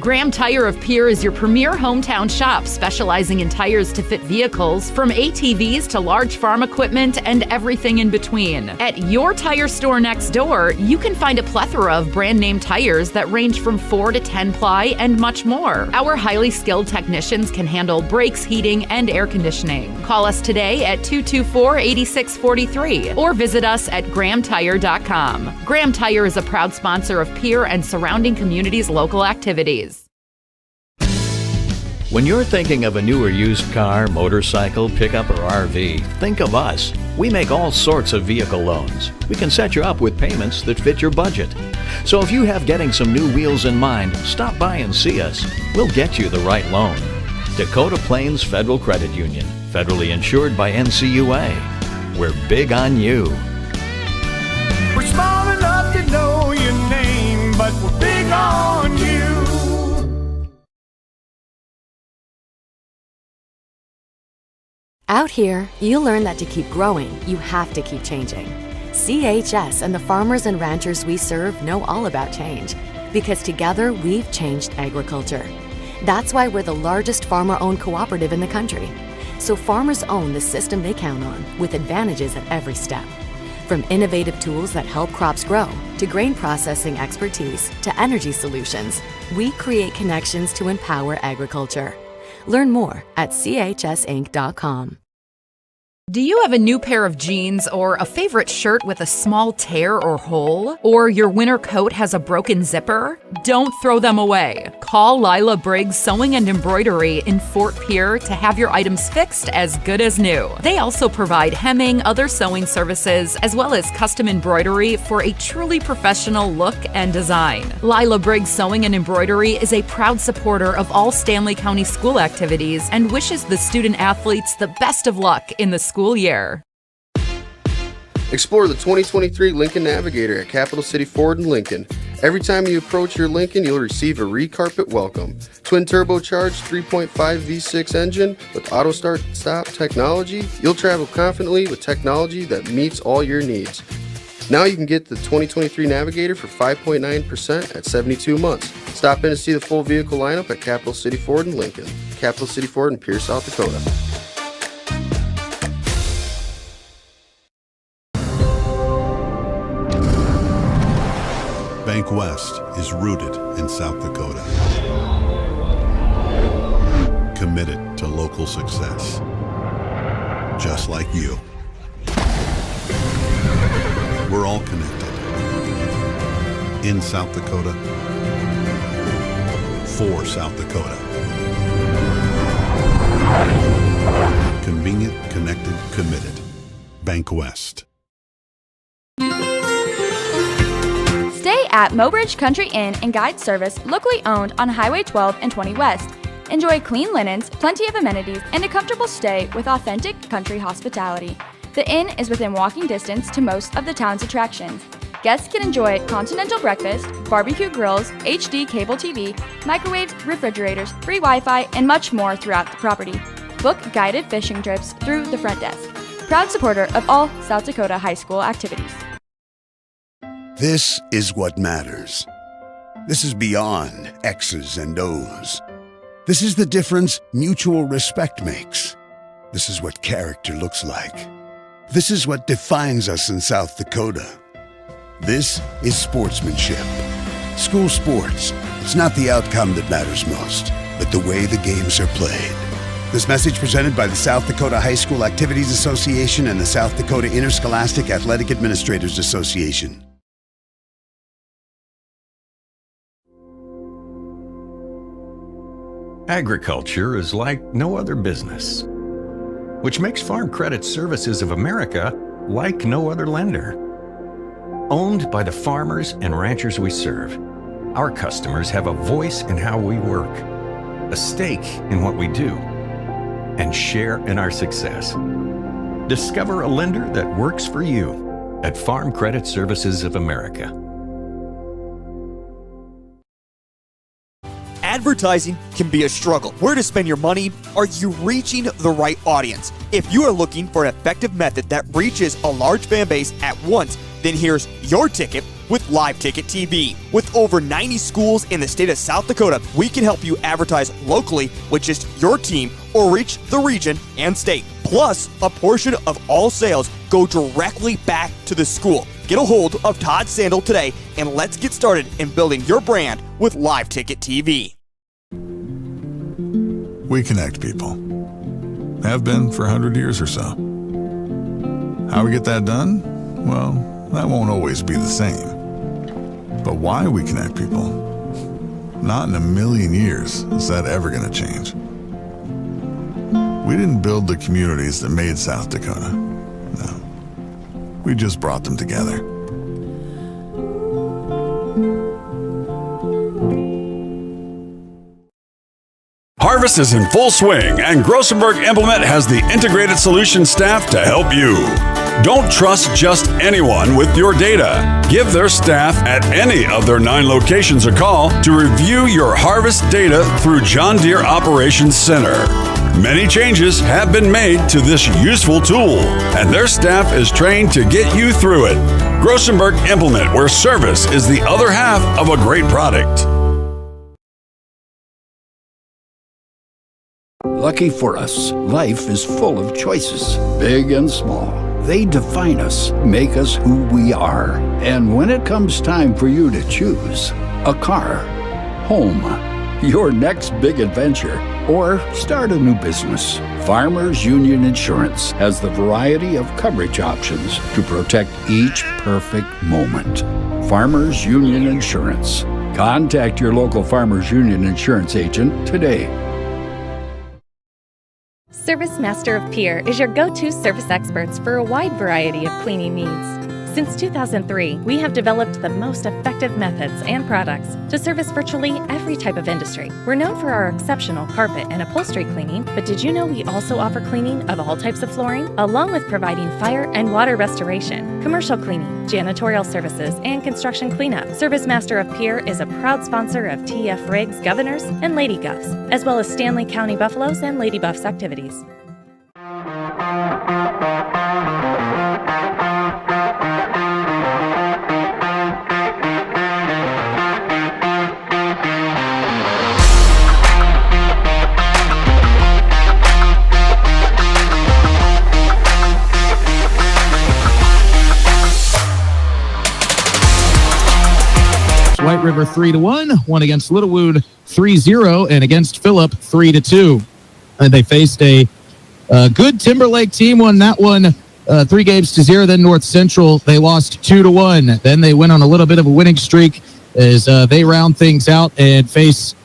Graham Tire of Pierre is your premier hometown shop, specializing in tires to fit vehicles, from ATVs to large farm equipment and everything in between. At your tire store next door, you can find a plethora of brand name tires that range from 4 to 10 ply and much more. Our highly skilled technicians can handle brakes, heating, and air conditioning. Call us today at 224-8643 or visit us at grahamtire.com. Graham Tire is a proud sponsor of Pierre and surrounding communities' local activities. When you're thinking of a new or used car, motorcycle, pickup, or RV, think of us. We make all sorts of vehicle loans. We can set you up with payments that fit your budget. So if you have getting some new wheels in mind, stop by and see us. We'll get you the right loan. Dakota Plains Federal Credit Union, federally insured by NCUA. We're big on you. We're small enough to know your name, but we're big on you. Out here, you learn that to keep growing, you have to keep changing. CHS and the farmers and ranchers we serve know all about change, because together we've changed agriculture. That's why we're the largest farmer-owned cooperative in the country. So farmers own the system they count on, with advantages at every step. From innovative tools that help crops grow, to grain processing expertise, to energy solutions, we create connections to empower agriculture. Learn more at chsinc.com. Do you have a new pair of jeans or a favorite shirt with a small tear or hole? Or your winter coat has a broken zipper? Don't throw them away. Call Lila Briggs Sewing and Embroidery in Fort Pierre to have your items fixed as good as new. They also provide hemming, other sewing services, as well as custom embroidery for a truly professional look and design. Lila Briggs Sewing and Embroidery is a proud supporter of all Stanley County school activities and wishes the student athletes the best of luck in the school year. Explore the 2023 Lincoln Navigator at Capital City Ford in Lincoln. Every time you approach your Lincoln, you'll receive a re-carpet welcome. Twin turbocharged 3.5 V6 engine with auto start-stop technology, you'll travel confidently with technology that meets all your needs. Now you can get the 2023 Navigator for 5.9% at 72 months. Stop in to see the full vehicle lineup at Capital City Ford in Lincoln. Capital City Ford in Pierce, South Dakota. Bank West is rooted in South Dakota. Committed to local success. Just like you. We're all connected. In South Dakota. For South Dakota. Convenient, connected, committed. Bank West. Stay at Mobridge Country Inn and Guide Service, locally owned on Highway 12 and 20 West. Enjoy clean linens, plenty of amenities, and a comfortable stay with authentic country hospitality. The inn is within walking distance to most of the town's attractions. Guests can enjoy continental breakfast, barbecue grills, HD cable TV, microwaves, refrigerators, free Wi-Fi, and much more throughout the property. Book guided fishing trips through the front desk. Proud supporter of all South Dakota high school activities. This is what matters. This is beyond X's and O's. This is the difference mutual respect makes. This is what character looks like. This is what defines us in South Dakota. This is sportsmanship. School sports. It's not the outcome that matters most, but the way the games are played. This message presented by the South Dakota High School Activities Association and the South Dakota Interscholastic Athletic Administrators Association. Agriculture is like no other business, which makes Farm Credit Services of America like no other lender. Owned by the farmers and ranchers we serve, our customers have a voice in how we work, a stake in what we do, and share in our success. Discover a lender that works for you at Farm Credit Services of America. Advertising can be a struggle. Where to spend your money? Are you reaching the right audience? If you are looking for an effective method that reaches a large fan base at once, then here's your ticket with Live Ticket TV. With over 90 schools in the state of South Dakota, we can help you advertise locally with just your team or reach the region and state. Plus, a portion of all sales go directly back to the school. Get a hold of Todd Sandel today and let's get started in building your brand with Live Ticket TV. We connect people. Have been for 100 years or so. How we get that done? Well, that won't always be the same. But why we connect people? Not in a million years is that ever going to change. We didn't build the communities that made South Dakota. No. We just brought them together. Harvest is in full swing, and Grossenberg Implement has the integrated solution staff to help you. Don't trust just anyone with your data. Give their staff at any of their 9 locations a call to review your harvest data through John Deere Operations Center. Many changes have been made to this useful tool, and their staff is trained to get you through it. Grossenberg Implement, where service is the other half of a great product. Lucky for us, life is full of choices, big and small. They define us, make us who we are. And when it comes time for you to choose a car, home, your next big adventure, or start a new business, Farmers Union Insurance has the variety of coverage options to protect each perfect moment. Farmers Union Insurance. Contact your local Farmers Union Insurance agent today. Service Master of Pier is your go-to service experts for a wide variety of cleaning needs. Since 2003, we have developed the most effective methods and products to service virtually every type of industry. We're known for our exceptional carpet and upholstery cleaning, but did you know we also offer cleaning of all types of flooring, along with providing fire and water restoration, commercial cleaning, janitorial services, and construction cleanup. Service Master of Pier is a proud sponsor of TF Riggs Governors and Lady Govs, as well as Stanley County Buffaloes and Lady Buffs activities. White River 3-1, one against Littlewood 3-0, and against Phillip 3-2. And they faced a good Timberlake team, won that one 3-0. Then North Central, they lost 2-1. Then they went on a little bit of a winning streak as they round things out and face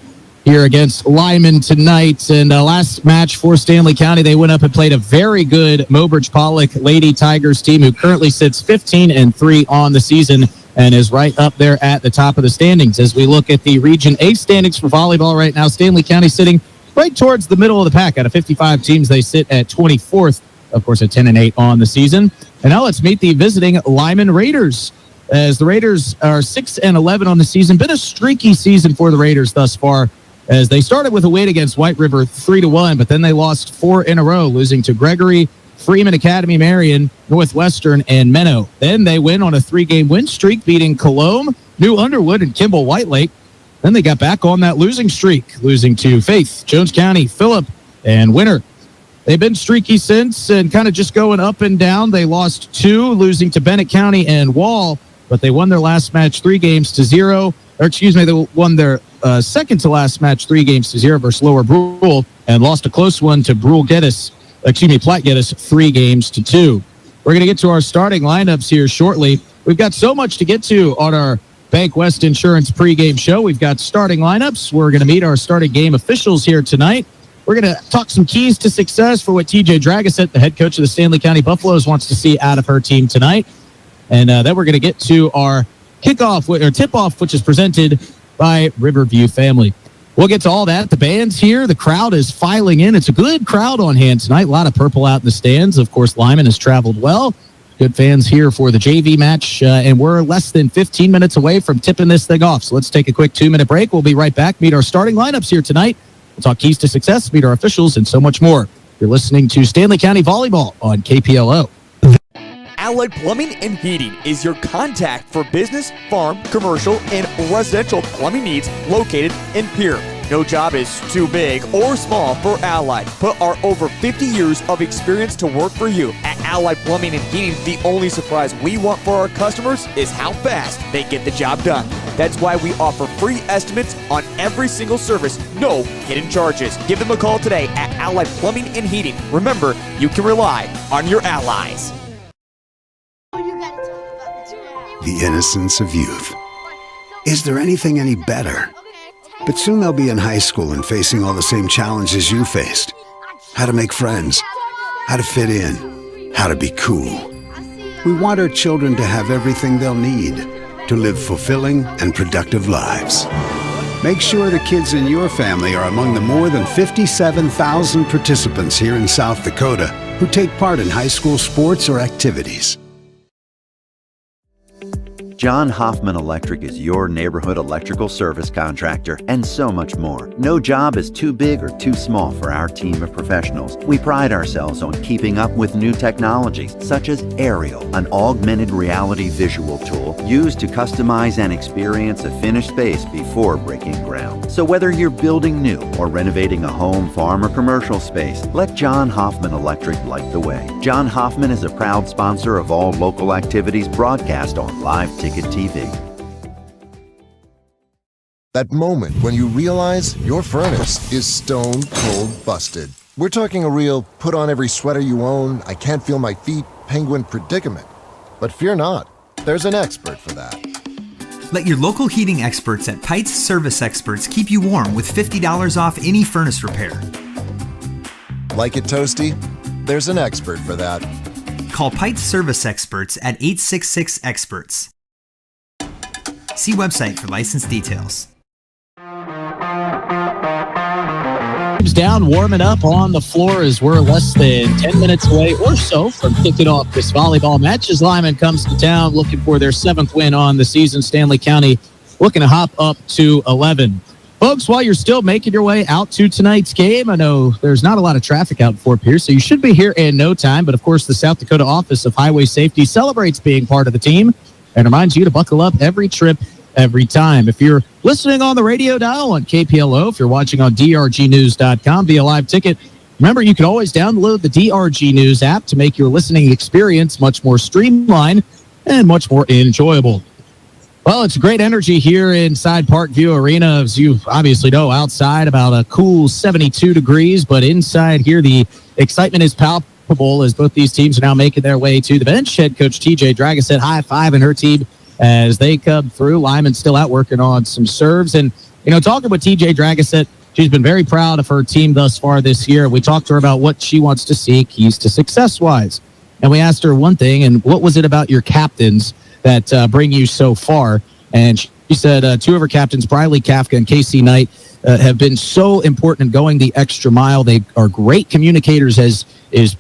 here against Lyman tonight. And last match for Stanley County, they went up and played a very good Mobridge Pollock Lady Tigers team, who currently sits 15-3 on the season and is right up there at the top of the standings. As we look at the Region A standings for volleyball right now, Stanley County sitting right towards the middle of the pack. Out of 55 teams, they sit at 24th, of course, at 10-8 on the season. And now let's meet the visiting Lyman Raiders, as the Raiders are 6-11 on the season. Been a streaky season for the Raiders thus far, as they started with a win against White River 3-1, but then they lost 4 in a row, losing to Gregory, Freeman Academy, Marion, Northwestern, and Menno. Then they win on a 3-game win streak, beating Colombe, New Underwood, and Kimball White Lake. Then they got back on that losing streak, losing to Faith, Jones County, Phillip, and Winter. They've been streaky since and kind of just going up and down. They lost 2, losing to Bennett County and Wall, but they won their last match 3-0. They won their second to last match 3-0 versus Lower Brule, and lost a close one to Platte Geddes 3-2. We're going to get to our starting lineups here shortly. We've got so much to get to on our Bank West Insurance pregame show. We've got starting lineups. We're going to meet our starting game officials here tonight. We're going to talk some keys to success for what TJ Dragasett, the head coach of the Stanley County Buffaloes, wants to see out of her team tonight. And then we're going to get to our tip-off, which is presented by Riverview Family. We'll get to all that. The band's here. The crowd is filing in. It's a good crowd on hand tonight. A lot of purple out in the stands. Of course, Lyman has traveled well. Good fans here for the JV match, and we're less than 15 minutes away from tipping this thing off. So let's take a quick 2-minute break. We'll be right back. Meet our starting lineups here tonight. We'll talk keys to success, meet our officials, and so much more. You're listening to Stanley County Volleyball on KPLO. Allied Plumbing and Heating is your contact for business, farm, commercial, and residential plumbing needs located in Pierre. No job is too big or small for Allied. Put our over 50 years of experience to work for you. At Allied Plumbing and Heating, the only surprise we want for our customers is how fast they get the job done. That's why we offer free estimates on every single service, no hidden charges. Give them a call today at Allied Plumbing and Heating. Remember, you can rely on your allies. The innocence of youth. Is there anything any better? But soon they'll be in high school and facing all the same challenges you faced. How to make friends, how to fit in, how to be cool. We want our children to have everything they'll need to live fulfilling and productive lives. Make sure the kids in your family are among the more than 57,000 participants here in South Dakota who take part in high school sports or activities. John Hoffman Electric is your neighborhood electrical service contractor, and so much more. No job is too big or too small for our team of professionals. We pride ourselves on keeping up with new technologies, such as Aerial, an augmented reality visual tool used to customize and experience a finished space before breaking ground. So whether you're building new or renovating a home, farm, or commercial space, let John Hoffman Electric light the way. John Hoffman is a proud sponsor of all local activities broadcast on Live Ticket TV. That moment when you realize your furnace is stone cold busted. We're talking a real put on every sweater you own, I can't feel my feet, penguin predicament. But fear not, there's an expert for that. Let your local heating experts at Pites Service Experts keep you warm with $50 off any furnace repair. Like it toasty? There's an expert for that. Call Pites Service Experts at 866-EXPERTS. See website for license details. Teams down, warming up on the floor as we're less than 10 minutes away or so from kicking off this volleyball match as Lyman comes to town looking for their 7th win on the season. Stanley County looking to hop up to 11. Folks, while you're still making your way out to tonight's game, I know there's not a lot of traffic out in Fort Pierce, so you should be here in no time. But, of course, the South Dakota Office of Highway Safety celebrates being part of the team and reminds you to buckle up every trip, every time. If you're listening on the radio dial on KPLO, if you're watching on drgnews.com via live ticket, remember you can always download the DRG News app to make your listening experience much more streamlined and much more enjoyable. Well, it's great energy here inside Parkview Arena. As you obviously know, outside about a cool 72 degrees, but inside here the excitement is palpable as both these teams are now making their way to the bench. Head coach TJ Dragosset high-fiving her team as they come through. Lyman's still out working on some serves. And, talking with TJ Dragosset, she's been very proud of her team thus far this year. We talked to her about what she wants to see, keys to success-wise. And we asked her one thing, and what was it about your captains that bring you so far? And she said 2 of her captains, Briley Kafka and Casey Knight, have been so important in going the extra mile. They are great communicators, as is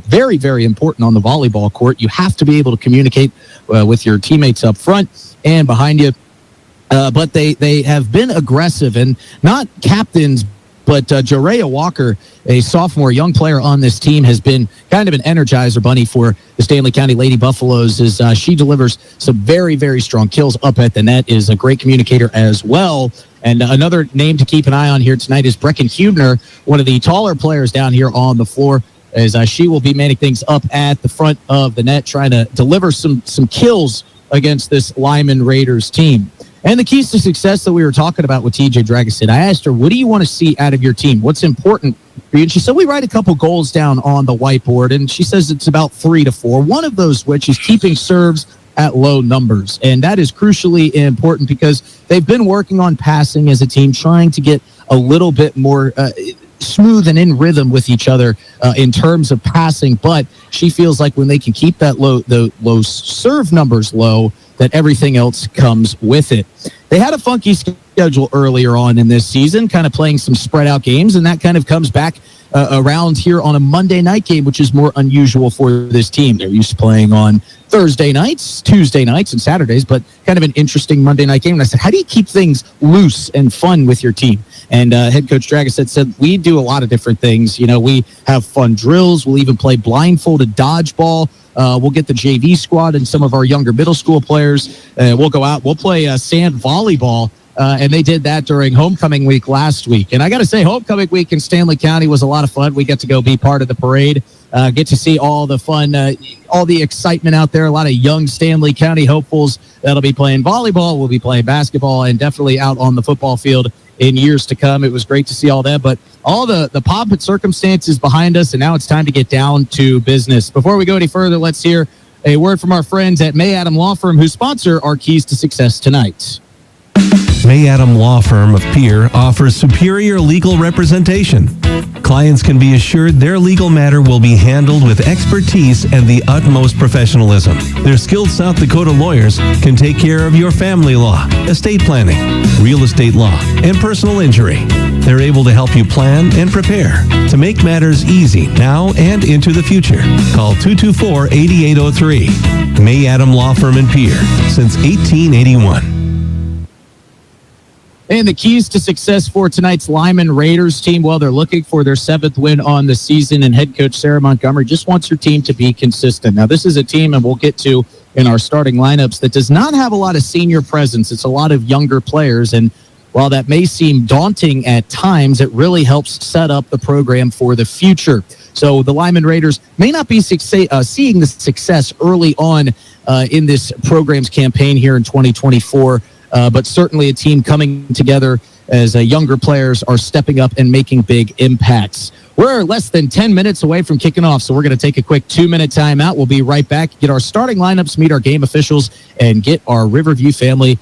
very, very important on the volleyball court. You have to be able to communicate with your teammates up front and behind you. But they have been aggressive, and not captains, but Jorea Walker, a sophomore young player on this team, has been kind of an energizer bunny for the Stanley County Lady Buffaloes as she delivers some very, very strong kills up at the net, is a great communicator as well. And another name to keep an eye on here tonight is Brecken Hubner, one of the taller players down here on the floor, as she will be manning things up at the front of the net, trying to deliver some kills against this Lyman Raiders team. And the keys to success that we were talking about with TJ Dragosset, I asked her, what do you want to see out of your team? What's important for you? And she said, we write a couple goals down on the whiteboard, and she says it's about 3 to 4, one of those which is keeping serves at low numbers. And that is crucially important because they've been working on passing as a team, trying to get a little bit more smooth and in rhythm with each other in terms of passing. But she feels like when they can keep that low serve numbers low, that everything else comes with it. They had a funky schedule earlier on in this season, kind of playing some spread out games, and that kind of comes back around here on a Monday night game, which is more unusual for this team. They're used to playing on Thursday nights, Tuesday nights, and Saturdays, but kind of an interesting Monday night game. And I said, how do you keep things loose and fun with your team? And head coach Dragosset said, we do a lot of different things. We have fun drills. We'll even play blindfolded dodgeball. We'll get the JV squad and some of our younger middle school players. We'll go out. We'll play sand volleyball. And they did that during homecoming week last week. And I got to say, homecoming week in Stanley County was a lot of fun. We get to go be part of the parade, get to see all the fun, all the excitement out there. A lot of young Stanley County hopefuls that'll be playing volleyball. We'll be playing basketball and definitely out on the football field in years to come. It was great to see all that, but all the pomp and circumstances behind us, and now it's time to get down to business. Before we go any further, let's hear a word from our friends at May Adam Law Firm, who sponsor our Keys to Success tonight. May Adam Law Firm of Pierre offers superior legal representation. Clients can be assured their legal matter will be handled with expertise and the utmost professionalism. Their skilled South Dakota lawyers can take care of your family law, estate planning, real estate law, and personal injury. They're able to help you plan and prepare to make matters easy now and into the future. Call 224-8803. May Adam Law Firm in Pierre since 1881. And the keys to success for tonight's Lyman Raiders team, well, they're looking for their 7th win on the season, and head coach Sarah Montgomery just wants her team to be consistent. Now, this is a team, and we'll get to in our starting lineups, that does not have a lot of senior presence. It's a lot of younger players, and while that may seem daunting at times, it really helps set up the program for the future. So the Lyman Raiders may not be seeing the success early on in this program's campaign here in 2024, but certainly a team coming together as younger players are stepping up and making big impacts. We're less than 10 minutes away from kicking off, so we're going to take a quick 2-minute timeout. We'll be right back, get our starting lineups, meet our game officials, and get our Riverview family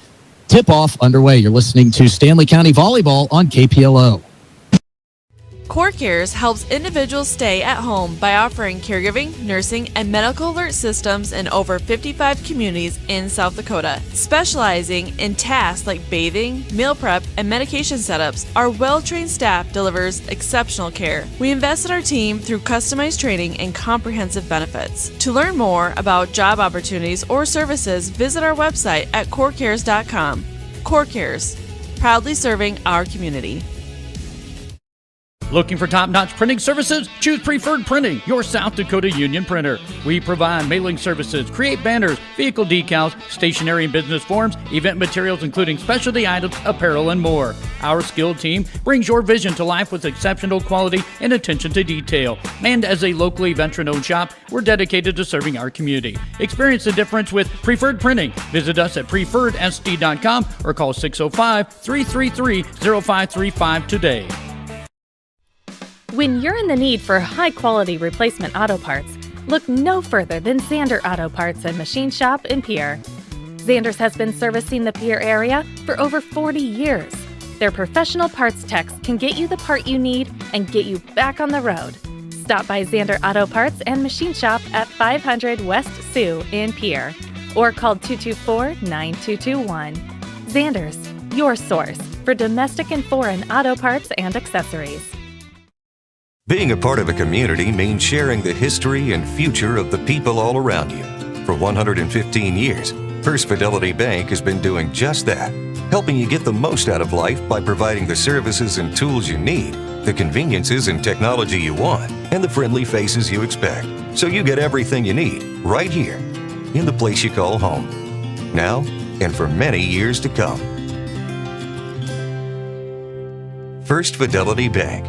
tip-off underway. You're listening to Stanley County Volleyball on KPLO. Core Cares helps individuals stay at home by offering caregiving, nursing, and medical alert systems in over 55 communities in South Dakota. Specializing in tasks like bathing, meal prep, and medication setups, our well-trained staff delivers exceptional care. We invest in our team through customized training and comprehensive benefits. To learn more about job opportunities or services, visit our website at corecares.com. Core Cares, proudly serving our community. Looking for top-notch printing services? Choose Preferred Printing, your South Dakota union printer. We provide mailing services, create banners, vehicle decals, stationery and business forms, event materials including specialty items, apparel, and more. Our skilled team brings your vision to life with exceptional quality and attention to detail. And as a locally veteran-owned shop, we're dedicated to serving our community. Experience the difference with Preferred Printing. Visit us at preferredsd.com or call 605-333-0535 today. When you're in the need for high-quality replacement auto parts, look no further than Zander Auto Parts and Machine Shop in Pierre. Zander's has been servicing the Pierre area for over 40 years. Their professional parts techs can get you the part you need and get you back on the road. Stop by Zander Auto Parts and Machine Shop at 500 West Sioux in Pierre or call 224-9221. Zander's, your source for domestic and foreign auto parts and accessories. Being a part of a community means sharing the history and future of the people all around you. For 115 years, First Fidelity Bank has been doing just that, helping you get the most out of life by providing the services and tools you need, the conveniences and technology you want, and the friendly faces you expect, so you get everything you need right here in the place you call home, now and for many years to come. First Fidelity Bank.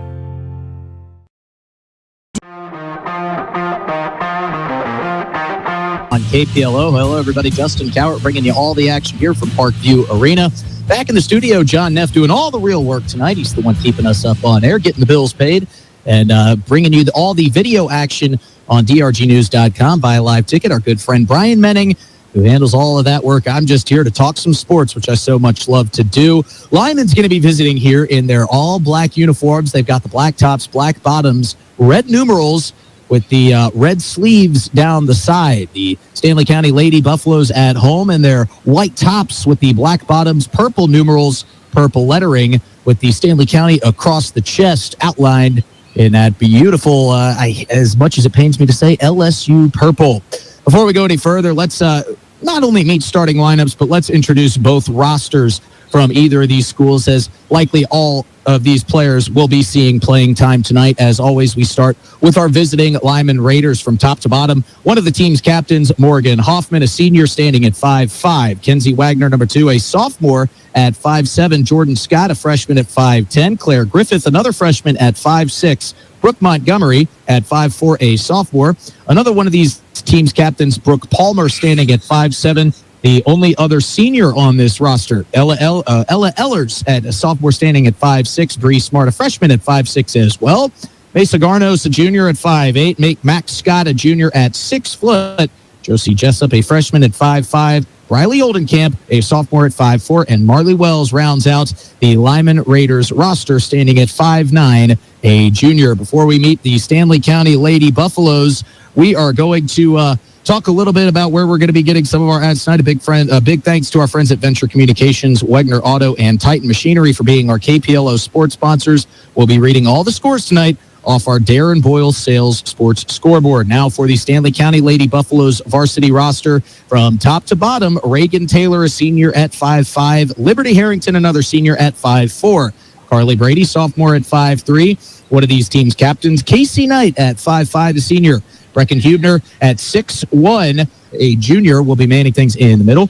On KPLO. Hello, everybody. Justin Cowart bringing you all the action here from Parkview Arena. Back in the studio, John Neff doing all the real work tonight. He's the one keeping us up on air, getting the bills paid, and bringing you all the video action on drgnews.com via live ticket. Our good friend Brian Menning, who handles all of that work. I'm just here to talk some sports, which I so much love to do. Lyman's going to be visiting here in their all-black uniforms. They've got the black tops, black bottoms, red numerals, with the red sleeves down the side. The Stanley County Lady Buffaloes at home in their white tops with the black bottoms, purple numerals, purple lettering with the Stanley County across the chest outlined in that beautiful, as much as it pains me to say, LSU purple. Before we go any further, let's not only meet starting lineups, but let's introduce both rosters from either of these schools, as likely all of these players will be seeing playing time tonight. As always, we start with our visiting Lyman Raiders from top to bottom. One of the team's captains, Morgan Hoffman, a senior, standing at 5'5". Kenzie Wagner, number 2, a sophomore, at 5'7". Jordan Scott, a freshman, at 5'10". Claire Griffith, another freshman, at 5'6". Brooke Montgomery at 5'4", a sophomore. Another one of these team's captains, Brooke Palmer, standing at 5'7". The only other senior on this roster, Ella Ellers, at a sophomore, standing at 5'6". Bree Smart, a freshman, at 5'6" as well. Mesa Garnos, a junior, at 5'8". Max Scott, a junior, at 6 foot. Josie Jessup, a freshman, at 5'5". Riley Oldenkamp, a sophomore, at 5'4", and Marley Wells rounds out the Lyman Raiders roster, standing at 5'9", a junior. Before we meet the Stanley County Lady Buffaloes, we are going to talk a little bit about where we're going to be getting some of our ads tonight. A big thanks to our friends at Venture Communications, Wegner Auto, and Titan Machinery for being our KPLO sports sponsors. We'll be reading all the scores tonight off our Darren Boyle Sales Sports Scoreboard. Now for the Stanley County Lady Buffaloes varsity roster, from top to bottom: Reagan Taylor, a senior, at 5'5". Liberty Harrington, another senior, at 5'4". Carly Brady, sophomore, at 5'3". One of these teams' captains, Casey Knight, at 5'5", a senior. Brecken Hubner at 6'1", a junior, will be manning things in the middle.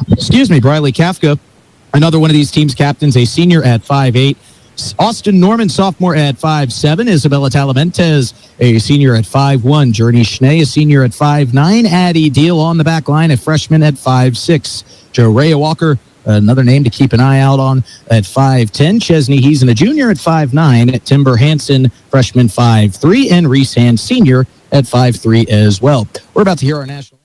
Excuse me. Briley Kafka, another one of these teams' captains, a senior, at 5'8". Austin Norman, sophomore, at 5'7". Isabella Talamentes, a senior, at 5'1". Journey Schnee, a senior, at 5'9". Addie Deal on the back line, a freshman, at 5'6". Joe Ray Walker, another name to keep an eye out on, at 5'10". Chesney Heason, a junior, at 5'9". Timber Hansen, freshman, 5'3". And Reese Hand, senior, at 5'3" as well. We're about to hear our national.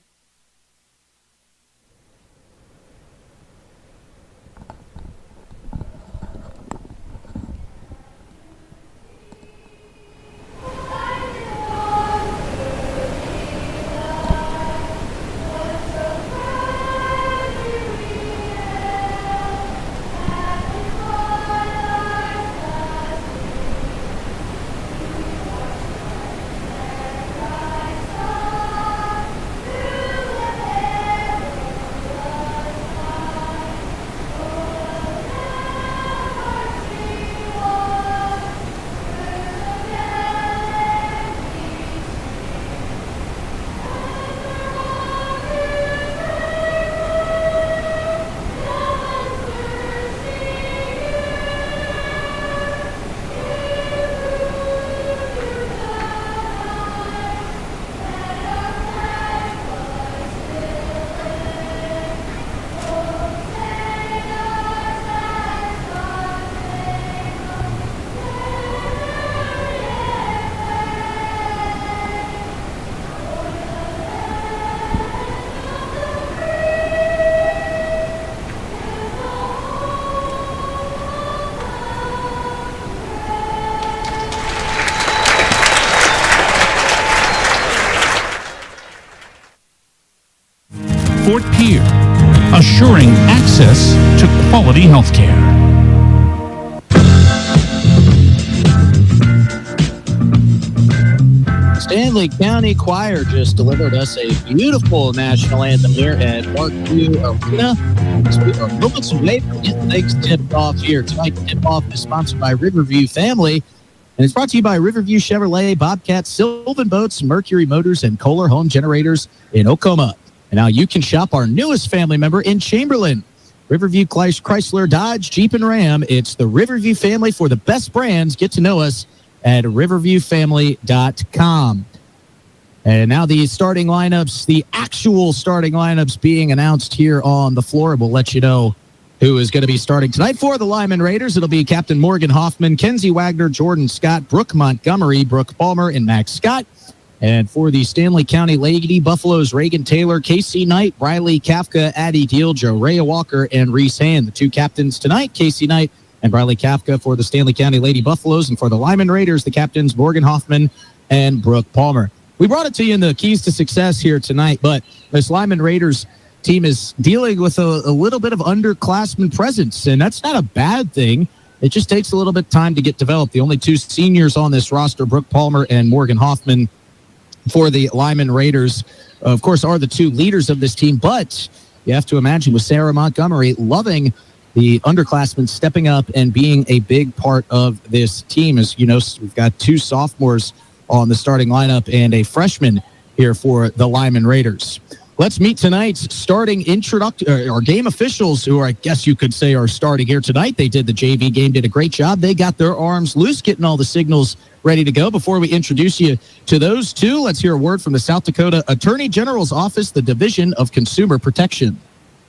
Fort Pierre, assuring access to quality health care. Stanley County Choir just delivered us a beautiful national anthem here at Parkview Arena. So we are moments away from getting things tipped off here. Tonight's tip-off is sponsored by Riverview Family, and it's brought to you by Riverview Chevrolet, Bobcat, Sylvan Boats, Mercury Motors, and Kohler Home Generators in Oklahoma. And now you can shop our newest family member in Chamberlain, Riverview Chrysler, Dodge, Jeep, and Ram. It's the Riverview family for the best brands. Get to know us at riverviewfamily.com. And now the starting lineups, the actual starting lineups being announced here on the floor. We'll let you know who is going to be starting tonight for the Lyman Raiders. It'll be Captain Morgan Hoffman, Kenzie Wagner, Jordan Scott, Brooke Montgomery, Brooke Palmer, and Max Scott. And for the Stanley County Lady Buffaloes, Reagan Taylor, Casey Knight, Riley Kafka, Addie Deal, Joe Ray Walker, and Reese Hand. The two captains tonight, Casey Knight and Riley Kafka for the Stanley County Lady Buffaloes. And for the Lyman Raiders, the captains, Morgan Hoffman and Brooke Palmer. We brought it to you in the keys to success here tonight, but this Lyman Raiders team is dealing with a little bit of underclassmen presence, and that's not a bad thing. It just takes a little bit of time to get developed. The only two seniors on this roster, Brooke Palmer and Morgan Hoffman, for the Lyman Raiders, of course, are the two leaders of this team. But you have to imagine with Sarah Montgomery loving the underclassmen stepping up and being a big part of this team. As you know, we've got 2 sophomores on the starting lineup and a freshman here for the Lyman Raiders. Let's meet tonight's starting or game officials, who I guess you could say are starting here tonight. They did the JV game, did a great job. They got their arms loose, getting all the signals ready to go. Before we introduce you to those 2, let's hear a word from the South Dakota Attorney General's Office, the Division of Consumer Protection.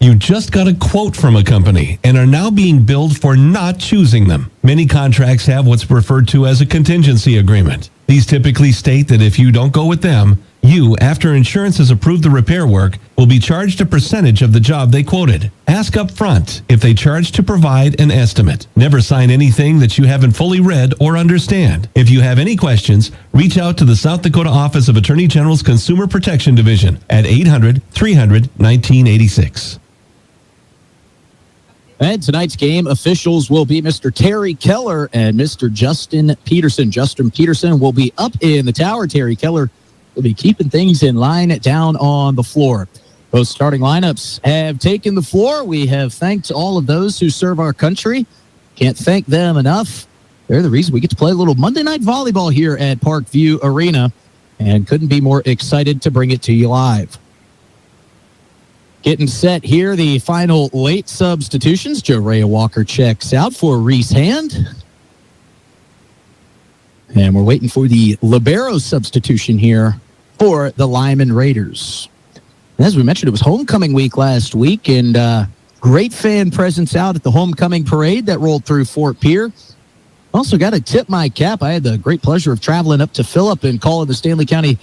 You just got a quote from a company and are now being billed for not choosing them. Many contracts have what's referred to as a contingency agreement. These typically state that if you don't go with them, you, after insurance has approved the repair work, will be charged a percentage of the job they quoted. Ask up front if they charge to provide an estimate. Never sign anything that you haven't fully read or understand. If you have any questions, reach out to the South Dakota Office of Attorney General's Consumer Protection Division at 800-300-1986. And tonight's game officials will be Mr. Terry Keller and Mr. Justin Peterson. Justin Peterson will be up in the tower. Terry Keller will be keeping things in line down on the floor. Both starting lineups have taken the floor. We have thanked all of those who serve our country. Can't thank them enough. They're the reason we get to play a little Monday Night Volleyball here at Parkview Arena, and couldn't be more excited to bring it to you live. Getting set here, the final late substitutions. Jorea Walker checks out for Reese Hand. And we're waiting for the libero substitution here for the Lyman Raiders. As we mentioned, it was homecoming week last week, and great fan presence out at the homecoming parade that rolled through Fort Pierre. Also got to tip my cap. I had the great pleasure of traveling up to Phillip and calling the Stanley County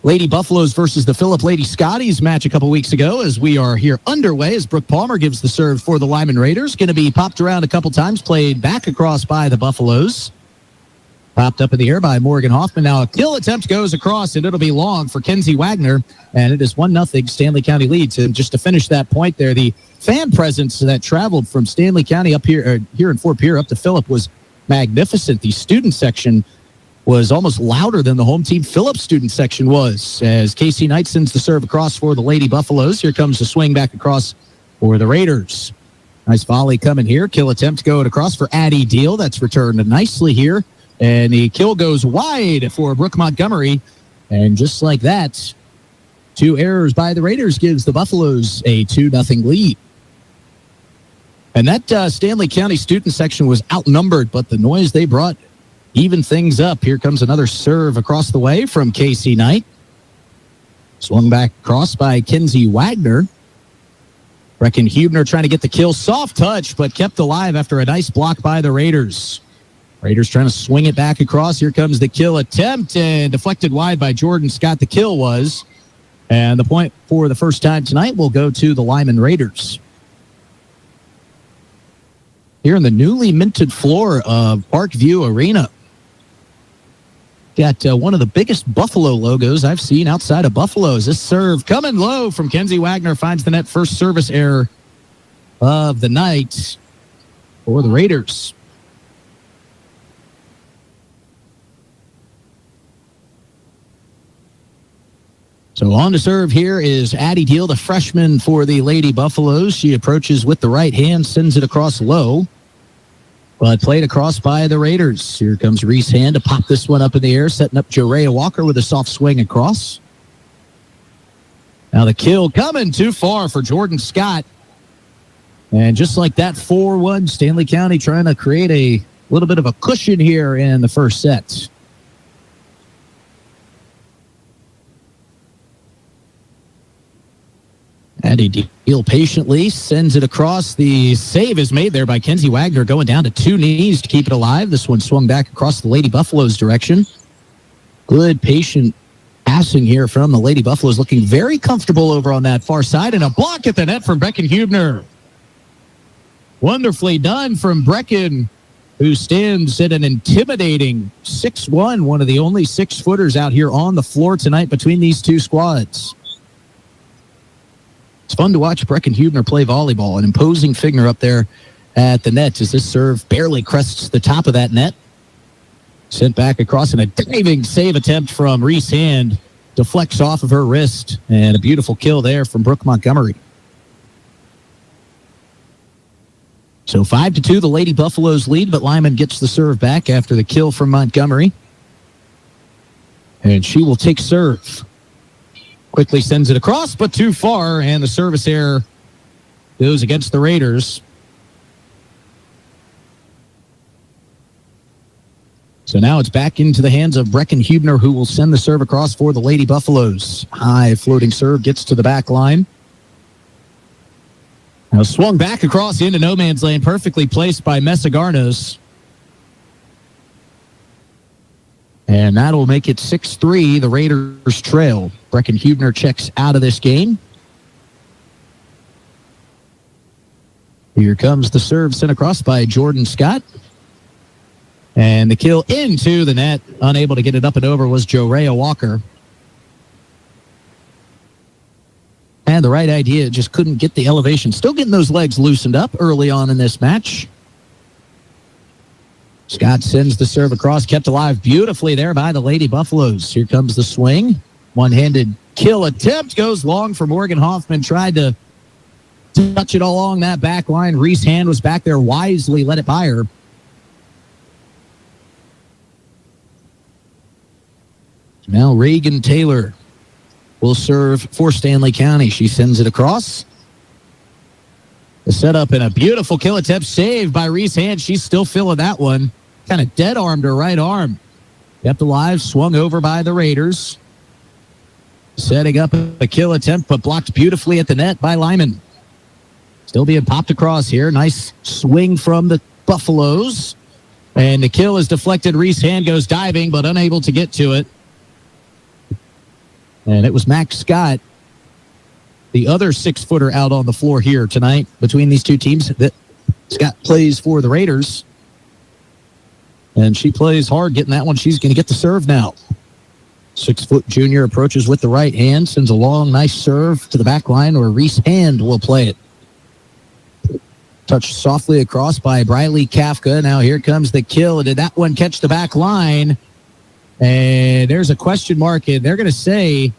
Lady Buffaloes versus the Phillip Lady Scotties match a couple weeks ago, as we are here underway as Brooke Palmer gives the serve for the Lyman Raiders. Going to be popped around a couple times, played back across by the Buffaloes. Popped up in the air by Morgan Hoffman. Now a kill attempt goes across, and it'll be long for Kenzie Wagner, and it is 1-0 Stanley County leads. And just to finish that point there, the fan presence that traveled from Stanley County up here in Fort Pierre up to Phillip was magnificent. The student section was almost louder than the home team Phillip student section was, as Casey Knight sends the serve across for the Lady Buffaloes. Here comes the swing back across for the Raiders. Nice volley coming here. Kill attempt going across for Addie Deal. That's returned nicely here. And the kill goes wide for Brooke Montgomery. And just like that, 2 errors by the Raiders gives the Buffaloes a 2-0 lead. And that Stanley County student section was outnumbered, but the noise they brought even things up. Here comes another serve across the way from Casey Knight. Swung back across by Kenzie Wagner. Brecken Hubner trying to get the kill. Soft touch, but kept alive after a nice block by the Raiders. Raiders trying to swing it back across. Here comes the kill attempt, and deflected wide by Jordan Scott. The kill was. And the point for the first time tonight will go to the Lyman Raiders. Here in the newly minted floor of Parkview Arena. Got one of the biggest Buffalo logos I've seen outside of Buffalo's. This serve coming low from Kenzie Wagner finds the net. First service error of the night for the Raiders. So on to serve here is Addie Deal, the freshman for the Lady Buffaloes. She approaches with the right hand, sends it across low. But played across by the Raiders. Here comes Reese Hand to pop this one up in the air, setting up Jorea Walker with a soft swing across. Now the kill coming too far for Jordan Scott. And just like that, 4-1, Stanley County trying to create a little bit of a cushion here in the first set. Addie Deal patiently sends it across. The save is made there by Kenzie Wagner, going down to 2 knees to keep it alive. This one swung back across the Lady Buffaloes direction. Good, patient passing here from the Lady Buffaloes, looking very comfortable over on that far side. And a block at the net from Brecken Hubner. Wonderfully done from Brecken, who stands at an intimidating 6'1", one of the only 6-footers out here on the floor tonight between these two squads. It's fun to watch Brecken Hubner play volleyball, an imposing figure up there at the net as this serve barely crests the top of that net. Sent back across, and a diving save attempt from Reese Hand deflects off of her wrist, and a beautiful kill there from Brooke Montgomery. So 5-2, the Lady Buffaloes lead, but Lyman gets the serve back after the kill from Montgomery. And she will take serve. Quickly sends it across, but too far, and the service error goes against the Raiders. So now it's back into the hands of Brecken Hubner, who will send the serve across for the Lady Buffaloes. High floating serve gets to the back line. Now swung back across into no man's lane, perfectly placed by Mesigarnos. And that'll make it 6-3. The Raiders trail. Brecken Hubner checks out of this game. Here comes the serve sent across by Jordan Scott. And the kill into the net. Unable to get it up and over was Jorea Walker. And the right idea, just couldn't get the elevation. Still getting those legs loosened up early on in this match. Scott sends the serve across, kept alive beautifully there by the Lady Buffaloes. Here comes the swing. One-handed kill attempt goes long for Morgan Hoffman. Tried to touch it along that back line. Reese Hand was back there, wisely let it by her. Now Reagan Taylor will serve for Stanley County. She sends it across. The setup and a beautiful kill attempt saved by Reese Hand. She's still feeling that one. Kind of dead-armed her right arm. Kept alive, swung over by the Raiders. Setting up a kill attempt, but blocked beautifully at the net by Lyman. Still being popped across here. Nice swing from the Buffaloes. And the kill is deflected. Reese Hand goes diving, but unable to get to it. And it was Max Scott, the other 6-footer out on the floor here tonight between these two teams. That Scott plays for the Raiders. And she plays hard getting that one. She's going to get the serve now. 6-foot junior approaches with the right hand, sends a long, nice serve to the back line where Reese Hand will play it. Touched softly across by Briley Kafka. Now here comes the kill. Did that one catch the back line? And there's a question mark, and they're going to say,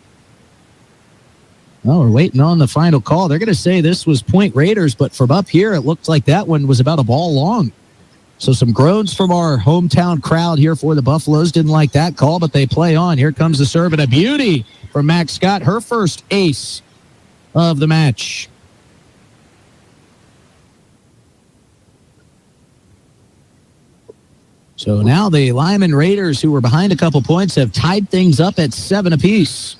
oh, we're waiting on the final call. They're going to say this was point Raiders, but from up here, it looked like that one was about a ball long. So some groans from our hometown crowd here for the Buffaloes. Didn't like that call, but they play on. Here comes the serve, and a beauty from Max Scott, her first ace of the match. So now the Lyman Raiders, who were behind a couple points, have tied things up at 7 apiece.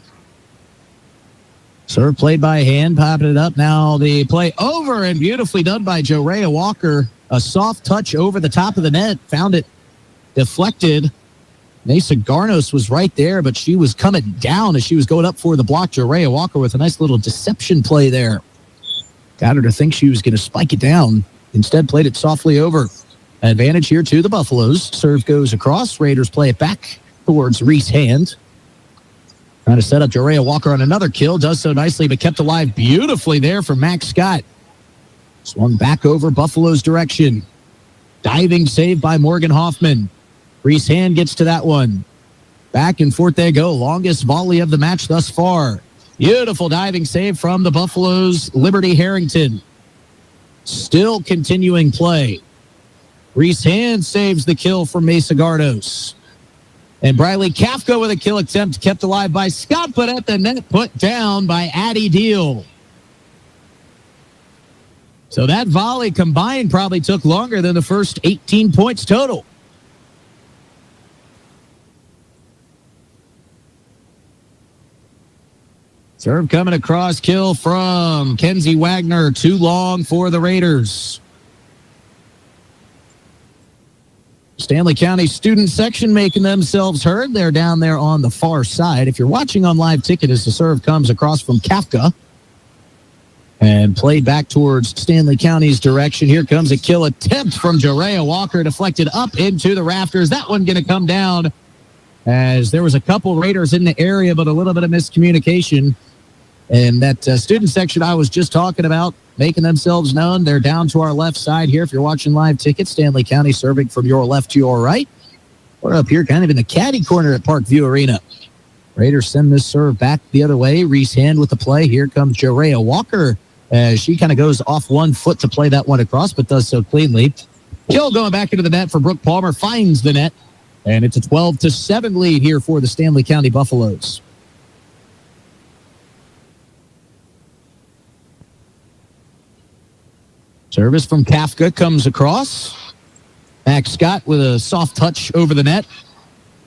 Serve played by Hand, popping it up. Now the play over and beautifully done by Jorea Walker. A soft touch over the top of the net. Found it deflected. Mesigarnos was right there, but she was coming down as she was going up for the block. Jorea Walker with a nice little deception play there. Got her to think she was going to spike it down. Instead played it softly over. Advantage here to the Buffaloes. Serve goes across. Raiders play it back towards Reese Hand. Trying to set up Jorea Walker on another kill. Does so nicely, but kept alive beautifully there for Max Scott. Swung back over Buffalo's direction. Diving save by Morgan Hoffman. Reese Hand gets to that one. Back and forth they go. Longest volley of the match thus far. Beautiful diving save from the Buffaloes' Liberty Harrington. Still continuing play. Reese Hand saves the kill from Mesigarnos. And Briley Kafka with a kill attempt kept alive by Scott, but at the net put down by Addie Deal. So that volley combined probably took longer than the first 18 points total. Serve coming across, kill from Kenzie Wagner. Too long for the Raiders. Stanley County student section making themselves heard. They're down there on the far side. If you're watching on live ticket as the serve comes across from Kafka and played back towards Stanley County's direction. Here comes a kill attempt from Jorea Walker, deflected up into the rafters. That one going to come down as there was a couple Raiders in the area, but a little bit of miscommunication. And that student section I was just talking about, making themselves known. They're down to our left side here. If you're watching live ticket, Stanley County serving from your left to your right. We're up here kind of in the caddy corner at Parkview Arena. Raiders send this serve back the other way. Reese Hand with the play. Here comes Jorea Walker as she kind of goes off one foot to play that one across, but does so cleanly. Kill going back into the net for Brooke Palmer, finds the net, and it's a 12-7 lead here for the Stanley County Buffaloes. Service from Kafka comes across. Max Scott with a soft touch over the net.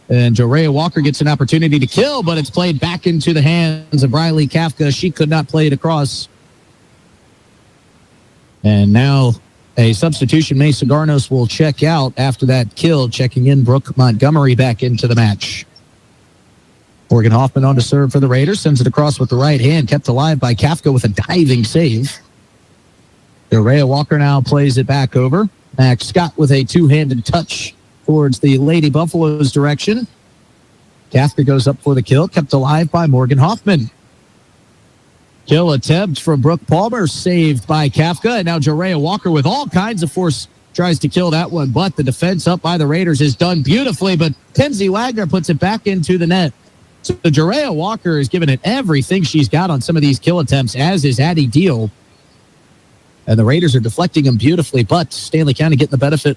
And Jorea Walker gets an opportunity to kill, but it's played back into the hands of Briley Kafka. She could not play it across. And now a substitution. Mesa Garnos will check out after that kill, checking in Brooke Montgomery back into the match. Morgan Hoffman on to serve for the Raiders. Sends it across with the right hand, kept alive by Kafka with a diving save. Jorea Walker now plays it back over. Max Scott with a two-handed touch towards the Lady Buffaloes direction. Kafka goes up for the kill, kept alive by Morgan Hoffman. Kill attempt from Brooke Palmer, saved by Kafka. And now Jorea Walker with all kinds of force tries to kill that one, but the defense up by the Raiders is done beautifully, but Kenzie Wagner puts it back into the net. So Jorea Walker is giving it everything she's got on some of these kill attempts, as is Addie Deal. And the Raiders are deflecting them beautifully, but Stanley County getting the benefit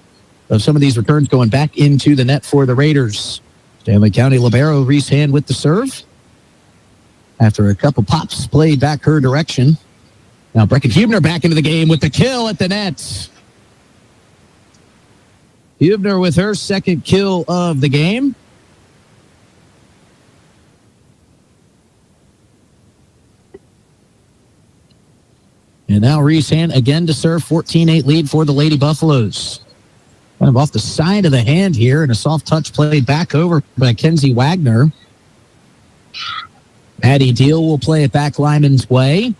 of some of these returns going back into the net for the Raiders. Stanley County libero Reese Hand with the serve. After a couple pops played back her direction. Now Brecken Hubner back into the game with the kill at the net. Hubner with her second kill of the game. And now Reese Hand again to serve. 14-8 lead for the Lady Buffaloes. Kind of off the side of the hand here, and a soft touch played back over by Kenzie Wagner. Addie Deal will play it back Lyman's way.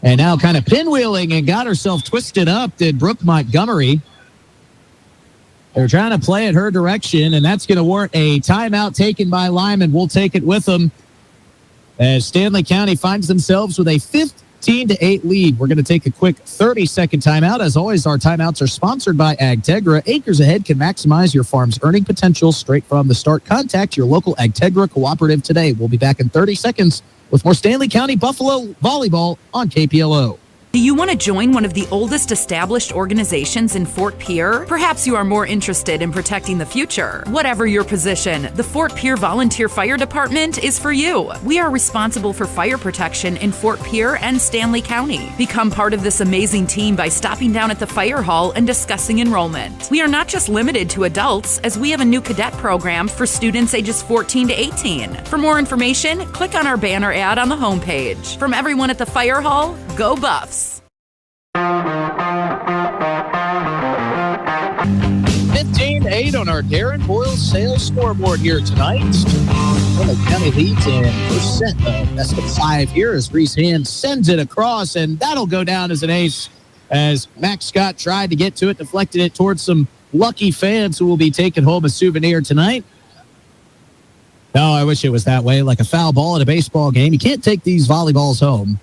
And now kind of pinwheeling and got herself twisted up did Brooke Montgomery. They're trying to play it her direction, and that's going to warrant a timeout taken by Lyman. We'll take it with them as Stanley County finds themselves with a 15-8 lead. We're going to take a quick 30-second timeout. As always, our timeouts are sponsored by Agtegra. Acres Ahead can maximize your farm's earning potential straight from the start. Contact your local Agtegra cooperative today. We'll be back in 30 seconds with more Stanley County Buffalo volleyball on KPLO. Do you want to join one of the oldest established organizations in Fort Pierre? Perhaps you are more interested in protecting the future. Whatever your position, the Fort Pierre Volunteer Fire Department is for you. We are responsible for fire protection in Fort Pierre and Stanley County. Become part of this amazing team by stopping down at the fire hall and discussing enrollment. We are not just limited to adults, as we have a new cadet program for students ages 14 to 18. For more information, click on our banner ad on the homepage. From everyone at the fire hall, go Buffs! 15-8 on our Darren Boyle sales scoreboard here tonight. Stanley County leads in first set of best of 5 here as Reese Hand sends it across, and that'll go down as an ace as Max Scott tried to get to it, deflected it towards some lucky fans who will be taking home a souvenir tonight. No, I wish it was that way, like a foul ball at a baseball game. You can't take these volleyballs home.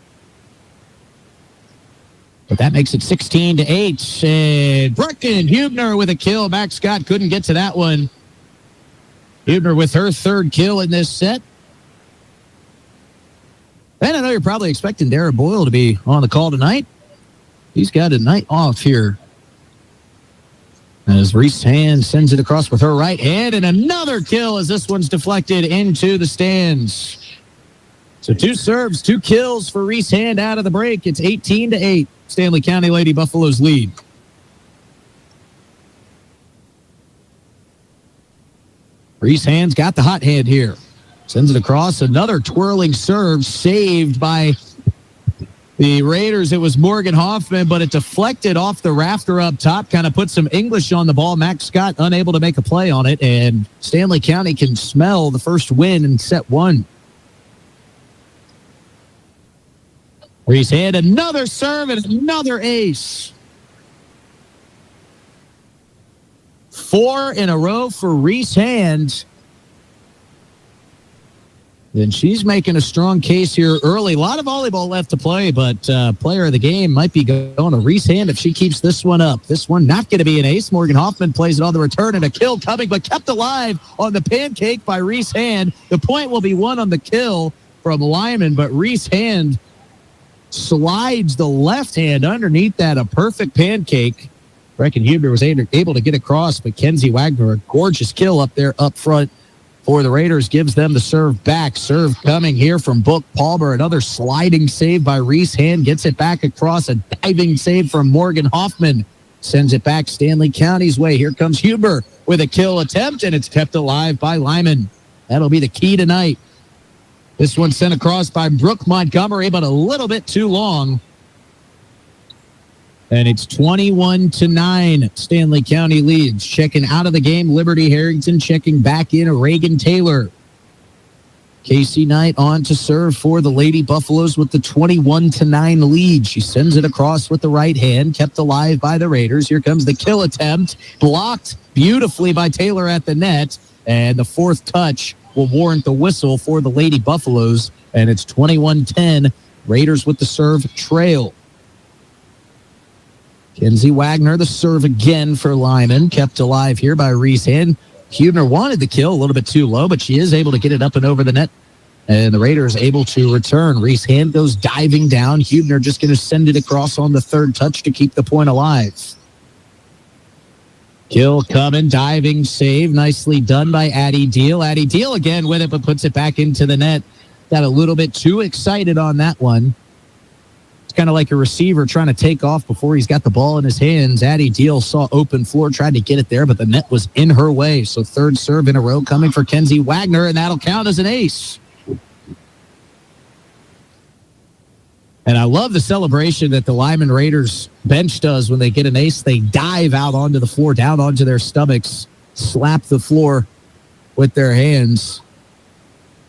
But that makes it 16-8. And Brecken Hubner with a kill. Max Scott couldn't get to that one. Hubner with her third kill in this set. And I know you're probably expecting Darren Boyle to be on the call tonight. He's got a night off here. As Reese Hand sends it across with her right hand. And another kill as this one's deflected into the stands. So 2 serves, 2 kills for Reese Hand out of the break. It's 18-8. Stanley County Lady Buffaloes lead. Reese Hand's got the hot hand here. Sends it across. Another twirling serve saved by the Raiders. It was Morgan Hoffman, but it deflected off the rafter up top. Kind of put some English on the ball. Max Scott unable to make a play on it. And Stanley County can smell the first win in set 1. Reese Hand, another serve and another ace. 4 in a row for Reese Hand. Then she's making a strong case here early. A lot of volleyball left to play, but player of the game might be going to Reese Hand if she keeps this one up. This one not going to be an ace. Morgan Hoffman plays it on the return and a kill coming, but kept alive on the pancake by Reese Hand. The point will be won on the kill from Lyman, but Reese Hand slides the left hand underneath that, a perfect pancake. Breckenhuber was able to get across, but Kenzie Wagner, a gorgeous kill up there up front for the Raiders, gives them the serve back. Serve coming here from Book Palmer. Another sliding save by Reese Hand. Gets it back across. A diving save from Morgan Hoffman. Sends it back Stanley County's way. Here comes Huber with a kill attempt, and it's kept alive by Lyman. That'll be the key tonight. This one sent across by Brooke Montgomery, but a little bit too long. And it's 21-9. Stanley County leads. Checking out of the game, Liberty Harrington. Checking back in, Reagan Taylor. Casey Knight on to serve for the Lady Buffaloes with the 21-9 lead. She sends it across with the right hand, kept alive by the Raiders. Here comes the kill attempt, blocked beautifully by Taylor at the net, and the fourth touch will warrant the whistle for the Lady Buffaloes, and it's 21-10. Raiders with the serve trail. Kenzie Wagner, the serve again for Lyman, kept alive here by Reese Hand. Huebner wanted the kill, a little bit too low, but she is able to get it up and over the net. And the Raiders able to return. Reese Hand goes diving down. Huebner just going to send it across on the third touch to keep the point alive. Kill coming, diving save. Nicely done by Addie Deal. Addie Deal again with it, but puts it back into the net. Got a little bit too excited on that one. It's kind of like a receiver trying to take off before he's got the ball in his hands. Addie Deal saw open floor, tried to get it there, but the net was in her way. So third serve in a row coming for Kenzie Wagner, and that'll count as an ace. And I love the celebration that the Lyman Raiders bench does when they get an ace. They dive out onto the floor, down onto their stomachs, slap the floor with their hands.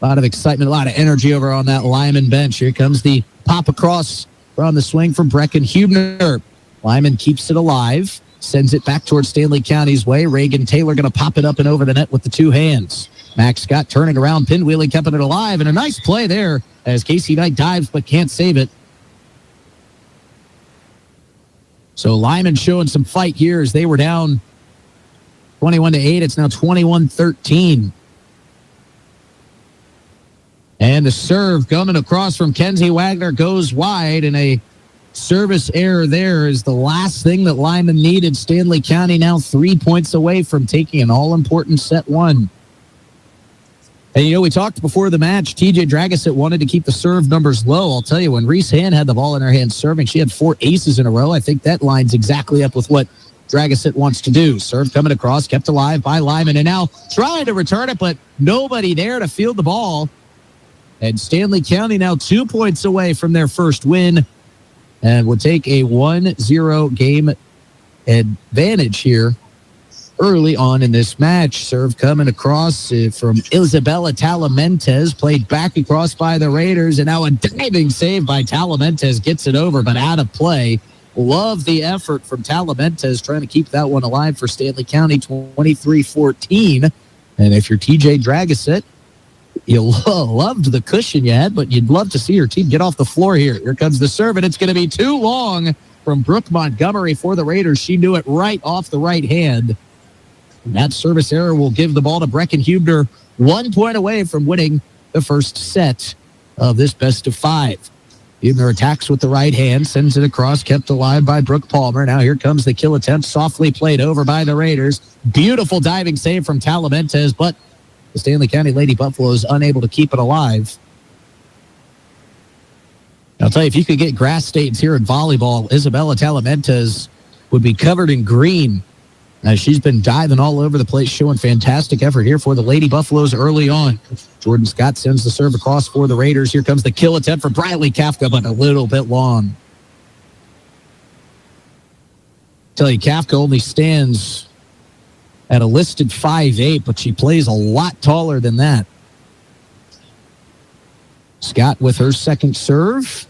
A lot of excitement, a lot of energy over on that Lyman bench. Here comes the pop across from the swing from Brecken Huebner. Lyman keeps it alive, sends it back towards Stanley County's way. Reagan Taylor going to pop it up and over the net with the two hands. Max Scott turning around, pinwheeling, keeping it alive, and a nice play there as Casey Knight dives but can't save it. So Lyman showing some fight here as they were down 21-8. It's now 21-13. And the serve coming across from Kenzie Wagner goes wide, and a service error there is the last thing that Lyman needed. Stanley County now 3 points away from taking an all-important set one. And, you know, we talked before the match, TJ Dragoset wanted to keep the serve numbers low. I'll tell you, when Reese Hand had the ball in her hand serving, she had 4 aces in a row. I think that lines exactly up with what Dragoset wants to do. Serve coming across, kept alive by Lyman, and now trying to return it, but nobody there to field the ball. And Stanley County now 2 points away from their first win and will take a 1-0 game advantage here early on in this match. Serve coming across from Isabella Talamentes, played back across by the Raiders, and now a diving save by Talamentes gets it over, but out of play. Love the effort from Talamentes trying to keep that one alive for Stanley County, 23-14. And if you're TJ Dragoset, you loved the cushion you had, but you'd love to see your team get off the floor here. Here comes the serve, and it's going to be too long from Brooke Montgomery for the Raiders. She knew it right off the right hand. And that service error will give the ball to Brecken Huebner, 1 point away from winning the first set of this best of 5. Huebner attacks with the right hand, sends it across, kept alive by Brooke Palmer. Now here comes the kill attempt, softly played over by the Raiders. Beautiful diving save from Talamentes, but the Stanley County Lady Buffaloes unable to keep it alive. I'll tell you, if you could get grass stains here in volleyball, Isabella Talamentes would be covered in green. Now, she's been diving all over the place, showing fantastic effort here for the Lady Buffaloes early on. Jordan Scott sends the serve across for the Raiders. Here comes the kill attempt for Briley Kafka, but a little bit long. I tell you, Kafka only stands at a listed 5'8", but she plays a lot taller than that. Scott with her second serve.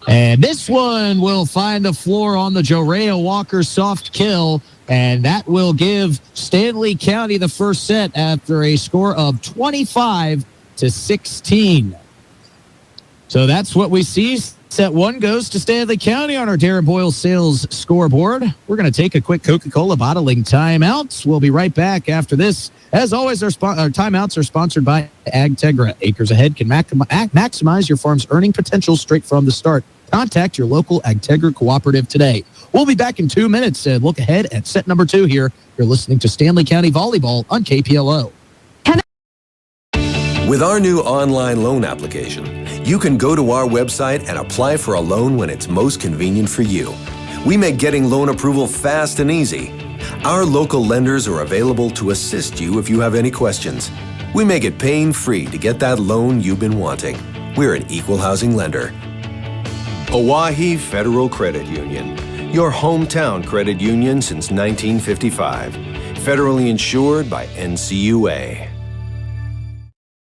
And this one will find the floor on the Jorea Walker soft kill, and that will give Stanley County the first set after a score of 25-16. So that's what we see. Set 1 goes to Stanley County on our Darren Boyle sales scoreboard. We're going to take a quick Coca-Cola bottling timeout. We'll be right back after this. As always, our timeouts are sponsored by AgTegra. Acres Ahead can maximize your farm's earning potential straight from the start. Contact your local AgTegra cooperative today. We'll be back in 2 minutes and look ahead at set number 2 here. You're listening to Stanley County Volleyball on KPLO. With our new online loan application, you can go to our website and apply for a loan when it's most convenient for you. We make getting loan approval fast and easy. Our local lenders are available to assist you if you have any questions. We make it pain-free to get that loan you've been wanting. We're an equal housing lender. Oahe Federal Credit Union, your hometown credit union since 1955. Federally insured by NCUA.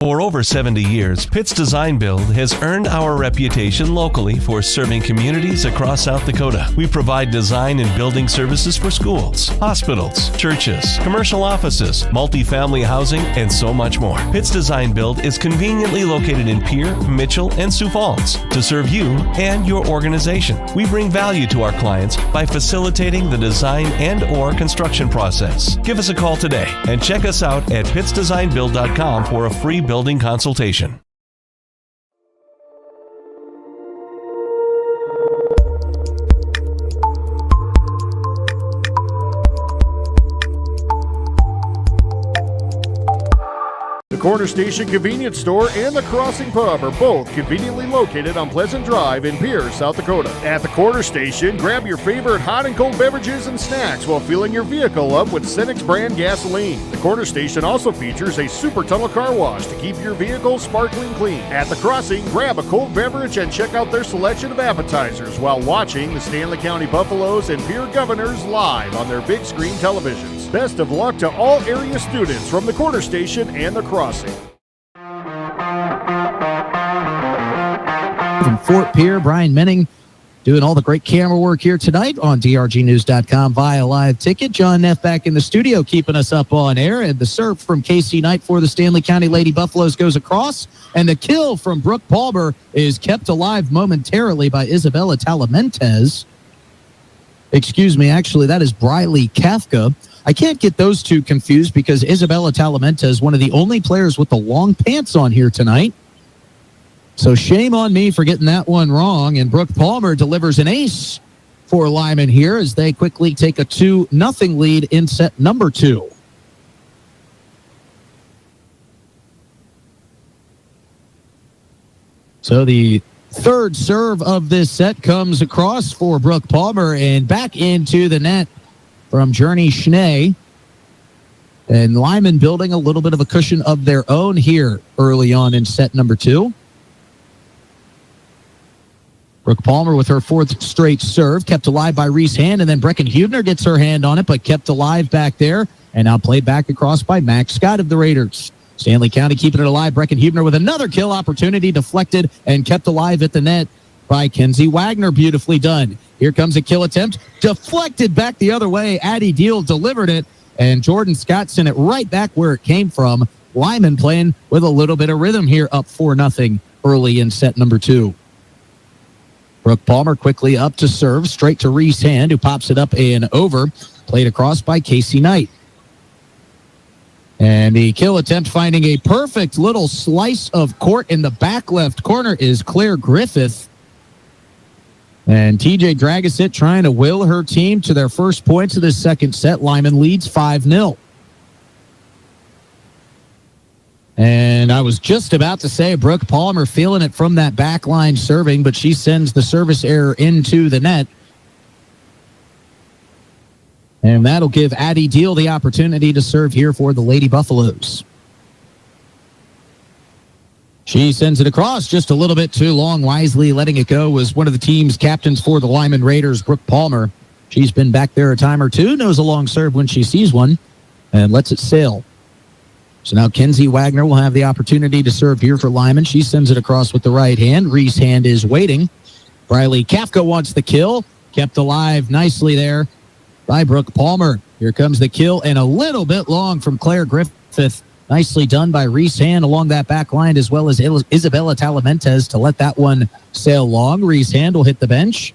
For over 70 years, Pitt's Design Build has earned our reputation locally for serving communities across South Dakota. We provide design and building services for schools, hospitals, churches, commercial offices, multifamily housing, and so much more. Pitt's Design Build is conveniently located in Pierre, Mitchell, and Sioux Falls to serve you and your organization. We bring value to our clients by facilitating the design and/or construction process. Give us a call today and check us out at pittsdesignbuild.com for a free building consultation. The Corner Station Convenience Store and the Crossing Pub are both conveniently located on Pleasant Drive in Pierre, South Dakota. At the Corner Station, grab your favorite hot and cold beverages and snacks while filling your vehicle up with Cenex brand gasoline. The Corner Station also features a super tunnel car wash to keep your vehicle sparkling clean. At the Crossing, grab a cold beverage and check out their selection of appetizers while watching the Stanley County Buffaloes and Pierre Governors live on their big screen televisions. Best of luck to all area students from the Corner Station and the Crossing. From Fort Pierre, Brian Menning doing all the great camera work here tonight on drgnews.com via live ticket. John Neff back in the studio keeping us up on air. And the serve from Casey Knight for the Stanley County Lady Buffaloes goes across. And the kill from Brooke Palmer is kept alive momentarily by Isabella Talamentes. Excuse me, actually, that is Briley Kafka. I can't get those two confused because Isabella Talamenta is one of the only players with the long pants on here tonight. So shame on me for getting that one wrong. And Brooke Palmer delivers an ace for Lyman here as they quickly take a 2-0 lead in set number 2. So the third serve of this set comes across for Brooke Palmer and back into the net from Journey Schnee. And Lyman building a little bit of a cushion of their own here early on in set number 2. Brooke Palmer with her fourth straight serve, kept alive by Reese Hand, and then Brecken Hubner gets her hand on it, but kept alive back there, and now played back across by Max Scott of the Raiders. Stanley County keeping it alive. Brecken Hubner with another kill opportunity, deflected and kept alive at the net by Kenzie Wagner. Beautifully done. Here comes a kill attempt. Deflected back the other way. Addie Deal delivered it, and Jordan Scott sent it right back where it came from. Lyman playing with a little bit of rhythm here, up 4-0 early in set number 2. Brooke Palmer quickly up to serve, straight to Reese Hand, who pops it up and over. Played across by Casey Knight. And the kill attempt finding a perfect little slice of court in the back left corner is Claire Griffith. And TJ Dragosit trying to will her team to their first points of the second set. Lyman leads 5-0. And I was just about to say Brooke Palmer feeling it from that back line serving, but she sends the service error into the net. And that'll give Addie Deal the opportunity to serve here for the Lady Buffaloes. She sends it across just a little bit too long. Wisely letting it go was one of the team's captains for the Lyman Raiders, Brooke Palmer. She's been back there a time or two, knows a long serve when she sees one, and lets it sail. So now Kenzie Wagner will have the opportunity to serve here for Lyman. She sends it across with the right hand. Reese Hand is waiting. Briley Kafka wants the kill. Kept alive nicely there by Brooke Palmer. Here comes the kill, and a little bit long from Claire Griffith. Nicely done by Reese Hand along that back line, as well as Isabella Talamentes to let that one sail long. Reese Hand will hit the bench,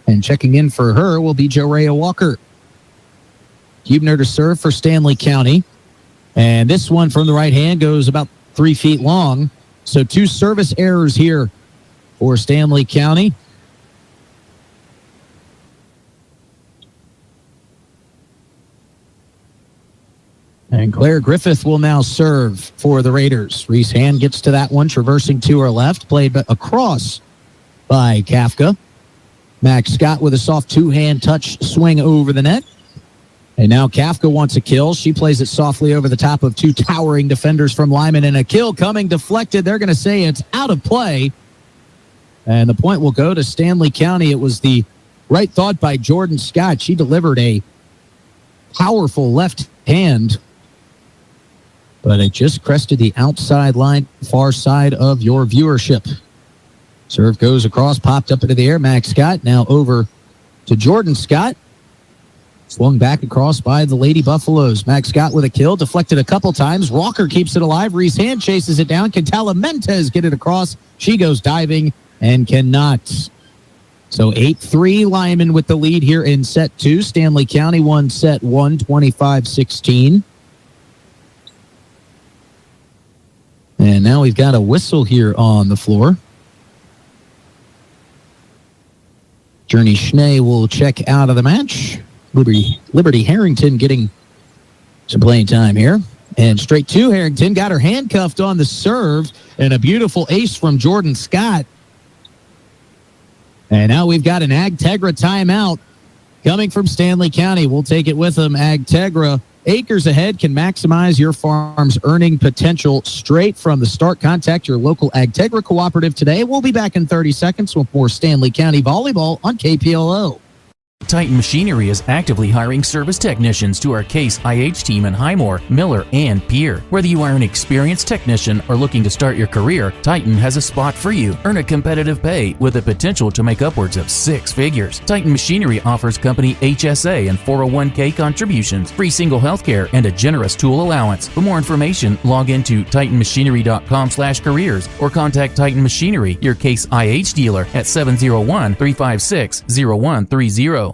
and checking in for her will be Jorea Walker. Hubner to serve for Stanley County. And this one from the right hand goes about 3 feet long. So 2 service errors here for Stanley County. And Claire Griffith will now serve for the Raiders. Reese Hand gets to that one, traversing to her left, played across by Kafka. Max Scott with a soft 2-hand touch swing over the net. And now Kafka wants a kill. She plays it softly over the top of 2 towering defenders from Lyman, and a kill coming deflected. They're going to say it's out of play. And the point will go to Stanley County. It was the right thought by Jordan Scott. She delivered a powerful left hand, but it just crested the outside line, far side of your viewership. Serve goes across, popped up into the air. Max Scott now over to Jordan Scott. Swung back across by the Lady Buffaloes. Max Scott with a kill, deflected a couple times. Walker keeps it alive. Reese Hand chases it down. Can Talamentes get it across? She goes diving and cannot. So 8-3 Lyman with the lead here in set 2. Stanley County won set 1, 25-16. And now we've got a whistle here on the floor. Journey Schnee will check out of the match. Liberty Harrington getting some playing time here. And straight to Harrington, got her handcuffed on the serve, and a beautiful ace from Jordan Scott. And now we've got an Agtegra timeout coming from Stanley County. We'll take it with them. Agtegra, acres ahead, can maximize your farm's earning potential straight from the start. Contact your local Agtegra cooperative today. We'll be back in 30 seconds with more Stanley County volleyball on KPLO. Titan Machinery is actively hiring service technicians to our Case IH team in Highmore, Miller, and Pierre. Whether you are an experienced technician or looking to start your career, Titan has a spot for you. Earn a competitive pay with the potential to make upwards of 6 figures. Titan Machinery offers company HSA and 401k contributions, free single health care, and a generous tool allowance. For more information, log into titanmachinery.com/careers or contact Titan Machinery, your Case IH dealer, at 701-356-0130.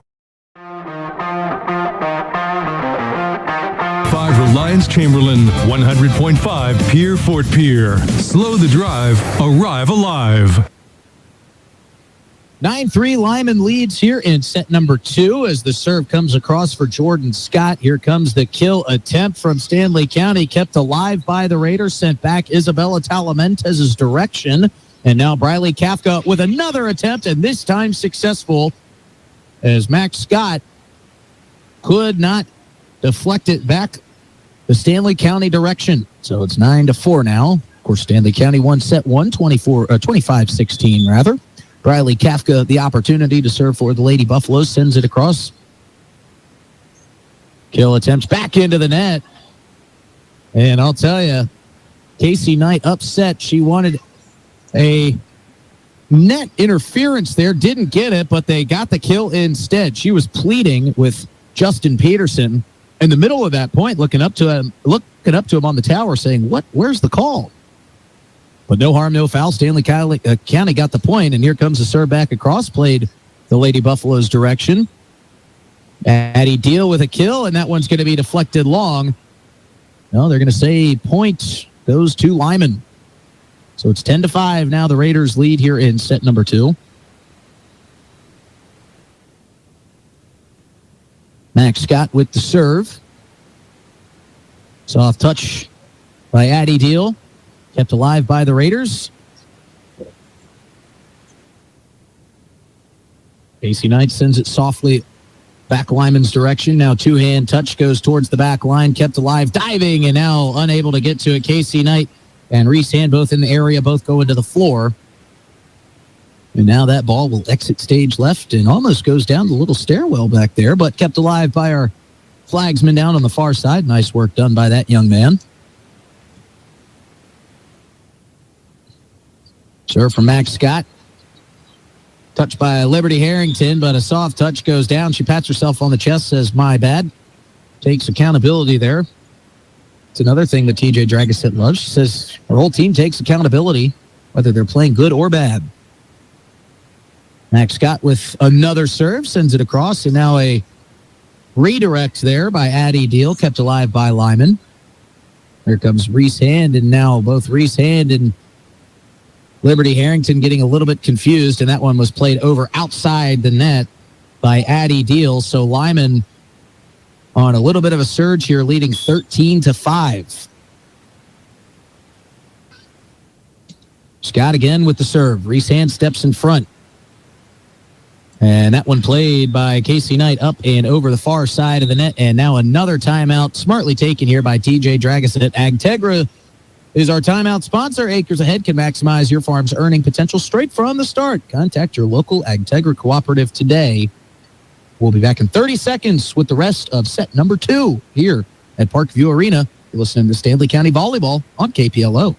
5 Reliance Chamberlain, 100.5 Pier Fort Pier. Slow the drive, arrive alive. 9-3 Lyman leads here in set number 2 as the serve comes across for Jordan Scott. Here comes the kill attempt from Stanley County, kept alive by the Raiders, sent back Isabella Talamentes' direction. And now Briley Kafka with another attempt, and this time successful, as Max Scott could not deflect it back the Stanley County direction. So it's 9-4 now. Of course, Stanley County won set 1, 25-16 rather. Briley Kafka, the opportunity to serve for the Lady Buffaloes, sends it across. Kill attempts back into the net. And I'll tell you, Casey Knight upset. She wanted a net interference there, didn't get it, but they got the kill instead. She was pleading with Justin Peterson in the middle of that point, looking up to him on the tower, saying, where's the call? But no harm, no foul. Stanley County got the point, and here comes the serve back across, played the Lady Buffaloes' direction. Addie Deal with a kill, and that one's going to be deflected long. No, they're going to say point goes to Lyman. So it's 10-5 now. The Raiders lead here in set number 2. Max Scott with the serve. Soft touch by Addie Deal. Kept alive by the Raiders. Casey Knight sends it softly back Lyman's direction. Now 2-hand touch goes towards the back line. Kept alive, diving, and now unable to get to it. Casey Knight and Reese Hand both in the area, both going to the floor. And now that ball will exit stage left and almost goes down the little stairwell back there, but kept alive by our flagsman down on the far side. Nice work done by that young man. Serve from Max Scott. Touched by Liberty Harrington, but a soft touch goes down. She pats herself on the chest, says, my bad. Takes accountability there. It's another thing that TJ Dragosit loves. She says her whole team takes accountability, whether they're playing good or bad. Max Scott with another serve, sends it across, and now a redirect there by Addie Deal, kept alive by Lyman. Here comes Reese Hand, and now both Reese Hand and Liberty Harrington getting a little bit confused, and that one was played over outside the net by Addie Deal. So Lyman on a little bit of a surge here, leading 13-5. Scott again with the serve. Reese Hand steps in front. And that one played by Casey Knight up and over the far side of the net. And now another timeout smartly taken here by TJ Dragosit. Agtegra is our timeout sponsor. Acres Ahead can maximize your farm's earning potential straight from the start. Contact your local Agtegra cooperative today. We'll be back in 30 seconds with the rest of set number 2 here at Parkview Arena. You're listening to Stanley County Volleyball on KPLO.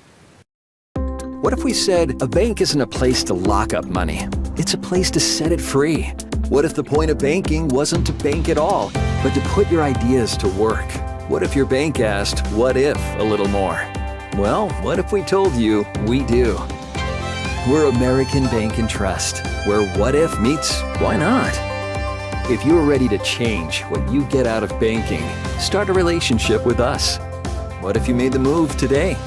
What if we said a bank isn't a place to lock up money? It's a place to set it free. What if the point of banking wasn't to bank at all, but to put your ideas to work? What if your bank asked, what if, a little more? Well, what if we told you we do? We're American Bank and Trust, where what if meets why not? If you're ready to change what you get out of banking, start a relationship with us. What if you made the move today?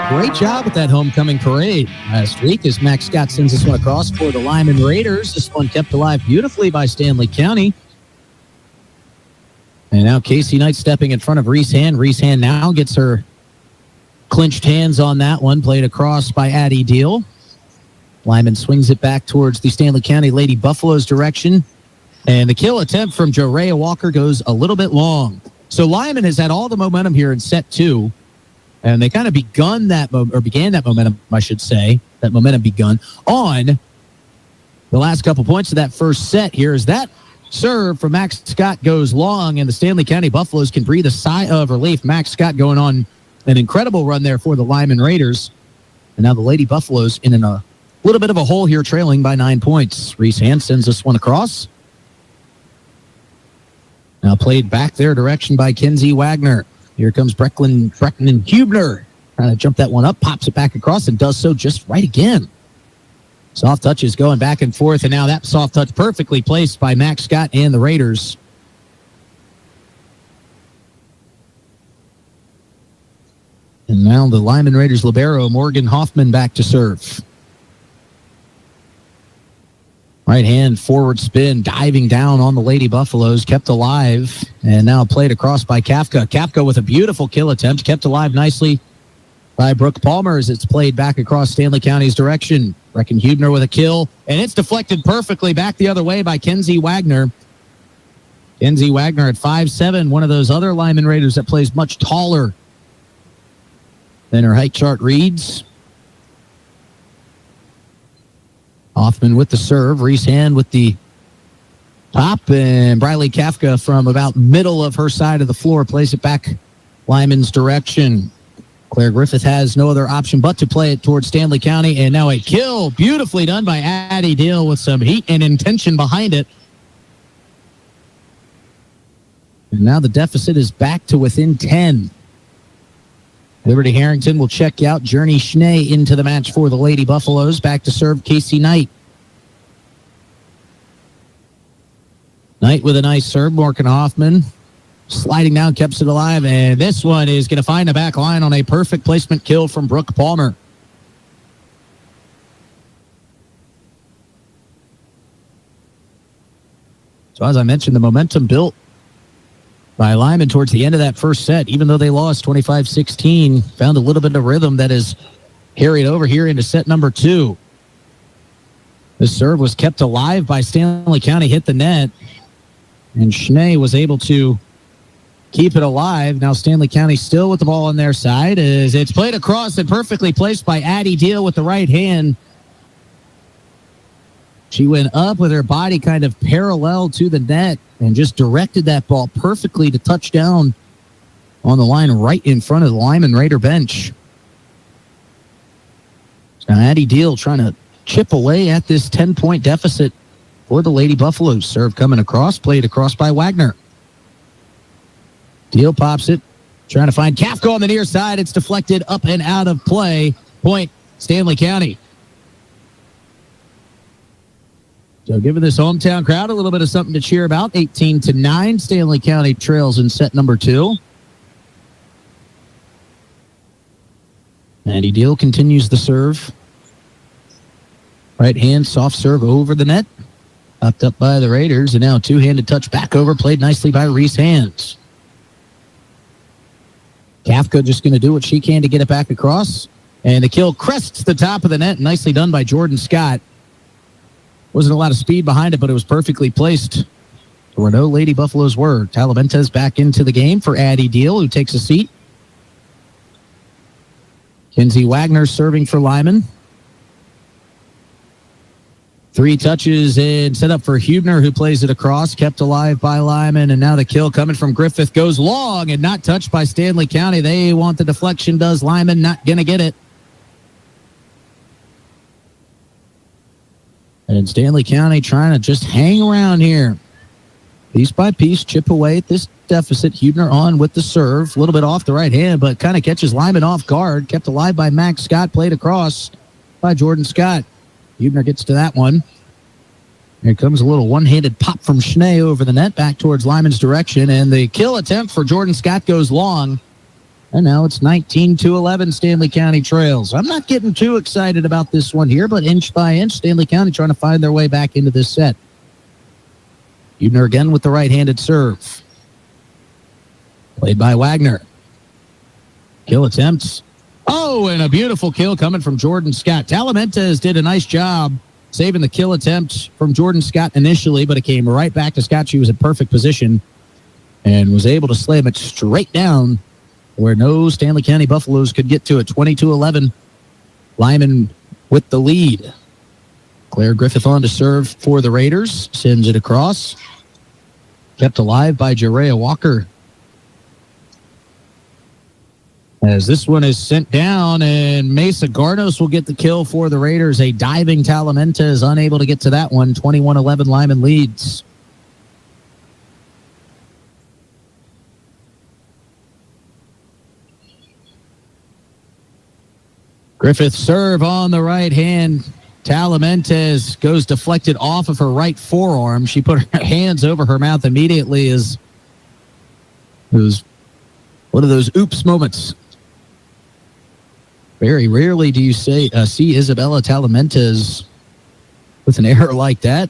Great job with that homecoming parade last week as Max Scott sends this one across for the Lyman Raiders. This one kept alive beautifully by Stanley County. And now Casey Knight stepping in front of Reese Hand. Reese Hand now gets her clinched hands on that one, played across by Addie Deal. Lyman swings it back towards the Stanley County Lady Buffaloes direction. And the kill attempt from Jorea Walker goes a little bit long. So Lyman has had all the momentum here in set 2. And they kind of began that momentum, I should say. That momentum begun on the last couple points of that first set here. As that serve from Max Scott goes long, and the Stanley County Buffaloes can breathe a sigh of relief. Max Scott going on an incredible run there for the Lyman Raiders. And now the Lady Buffaloes in a little bit of a hole here, trailing by 9 points. Reese Hand sends this one across. Now played back their direction by Kenzie Wagner. Here comes Brecklin Hubner. Trying to jump that one up, pops it back across, and does so just right again. Soft touches going back and forth, and now that soft touch perfectly placed by Max Scott and the Raiders. And now the Lyman Raiders libero, Morgan Hoffman, back to serve. Right hand forward spin, diving down on the Lady Buffaloes, kept alive, and now played across by Kafka. Kafka with a beautiful kill attempt, kept alive nicely by Brooke Palmer as it's played back across Stanley County's direction. Brecken Hubner with a kill, and it's deflected perfectly back the other way by Kenzie Wagner. Kenzie Wagner at 5'7", one of those other Lyman Raiders that plays much taller than her height chart reads. Hoffman with the serve. Reese Hand with the top. And Briley Kafka from about middle of her side of the floor plays it back Lyman's direction. Claire Griffith has no other option but to play it towards Stanley County. And now a kill. Beautifully done by Addie Deal with some heat and intention behind it. And now the deficit is back to within 10. Liberty Harrington will check out. Journey Schnee into the match for the Lady Buffaloes. Back to serve Casey Knight. Knight with a nice serve. Morgan Hoffman sliding down, keeps it alive. And this one is going to find the back line on a perfect placement kill from Brooke Palmer. So as I mentioned, the momentum built by Lyman towards the end of that first set. Even though they lost 25-16, found a little bit of rhythm that is carried over here into set number 2. The serve was kept alive by Stanley County, hit the net, and Schnee was able to keep it alive. Now Stanley County still with the ball on their side as it's played across and perfectly placed by Addie Deal with the right hand. She went up with her body kind of parallel to the net and just directed that ball perfectly to touch down on the line right in front of the Lyman Raider bench. So now Addie Deal trying to chip away at this 10-point deficit for the Lady Buffaloes. Serve coming across, played across by Wagner. Deal pops it. Trying to find Kafka on the near side. It's deflected up and out of play. Point, Stanley County. So giving this hometown crowd a little bit of something to cheer about. 18-9, Stanley County trails in set number 2. Andy Deal continues the serve. Right hand, soft serve over the net. Popped up by the Raiders, and now two-handed touch back over, played nicely by Reese Hands. Kafka just going to do what she can to get it back across. And the kill crests the top of the net. Nicely done by Jordan Scott. Wasn't a lot of speed behind it, but it was perfectly placed. There were no Lady Buffaloes were. Talaventes back into the game for Addie Deal, who takes a seat. Kinsey Wagner serving for Lyman. 3 touches and set up for Hubner, who plays it across. Kept alive by Lyman, and now the kill coming from Griffith goes long and not touched by Stanley County. They want the deflection, does Lyman. Not going to get it. And Stanley County trying to just hang around here. Piece by piece, chip away at this deficit. Hubner on with the serve. A little bit off the right hand, but kind of catches Lyman off guard. Kept alive by Max Scott. Played across by Jordan Scott. Hubner gets to that one. Here comes a little one-handed pop from Schnee over the net, back towards Lyman's direction. And the kill attempt for Jordan Scott goes long. And now it's 19-11, Stanley County trails. I'm not getting too excited about this one here, but inch by inch, Stanley County trying to find their way back into this set. Hubner again with the right-handed serve. Played by Wagner. Kill attempts. Oh, and a beautiful kill coming from Jordan Scott. Talamentes did a nice job saving the kill attempt from Jordan Scott initially, but it came right back to Scott. She was in perfect position and was able to slam it straight down where no Stanley County Buffaloes could get to it. 22-11. Lyman with the lead. Claire Griffith on to serve for the Raiders. Sends it across. Kept alive by Jerea Walker. As this one is sent down, and Mesa Garnos will get the kill for the Raiders. A diving Talamenta is unable to get to that one. 21-11, Lyman leads. Griffith serve on the right hand. Talamentes goes deflected off of her right forearm. She put her hands over her mouth immediately as it was one of those oops moments. Very rarely do you see Isabella Talamentes with an error like that.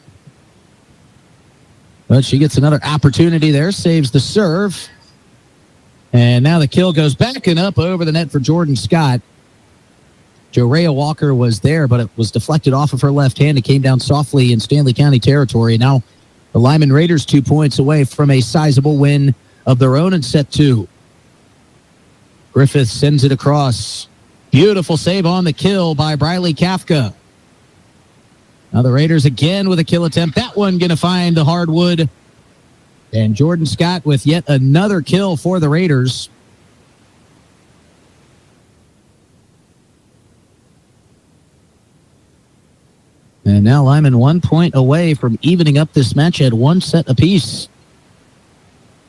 But she gets another opportunity there, saves the serve. And now the kill goes back and up over the net for Jordan Scott. Jerea Walker was there, but it was deflected off of her left hand. It came down softly in Stanley County territory. Now the Lyman Raiders 2 points away from a sizable win of their own in set 2. Griffith sends it across. Beautiful save on the kill by Briley Kafka. Now the Raiders again with a kill attempt. That one going to find the hardwood. And Jordan Scott with yet another kill for the Raiders. And now Lyman 1 point away from evening up this match at 1 set apiece.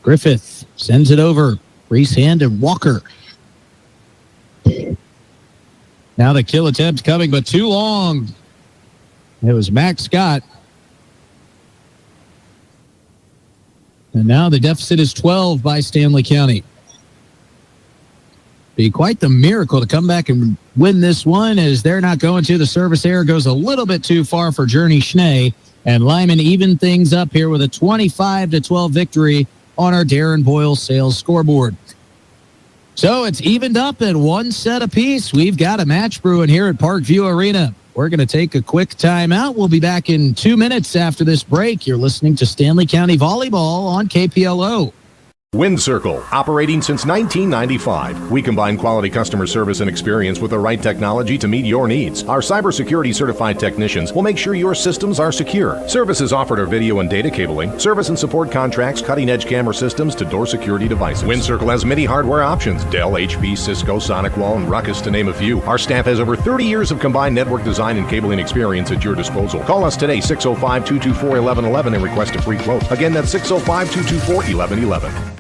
Griffith sends it over. Reese Hand and Walker. Now the kill attempt coming, but too long. It was Max Scott. And now the deficit is 12 by Stanley County. Be quite the miracle to come back and win this one, as they're not going to. The service error goes a little bit too far for Journey Schnee, and Lyman even things up here with a 25-12 victory on our Darren Boyle sales scoreboard. So it's evened up at 1 set apiece. We've got a match brewing here at Parkview Arena. We're going to take a quick timeout. We'll be back in 2 minutes after this break. You're listening to Stanley County Volleyball on KPLO. Wind Circle, operating since 1995. We combine quality customer service and experience with the right technology to meet your needs. Our cybersecurity certified technicians will make sure your systems are secure. Services offered are video and data cabling, service and support contracts, cutting-edge camera systems to door security devices. Wind Circle has many hardware options: Dell, HP, Cisco, SonicWall, and Ruckus, to name a few. Our staff has over 30 years of combined network design and cabling experience at your disposal. Call us today, 605-224-1111, and request a free quote. Again, that's 605-224-1111.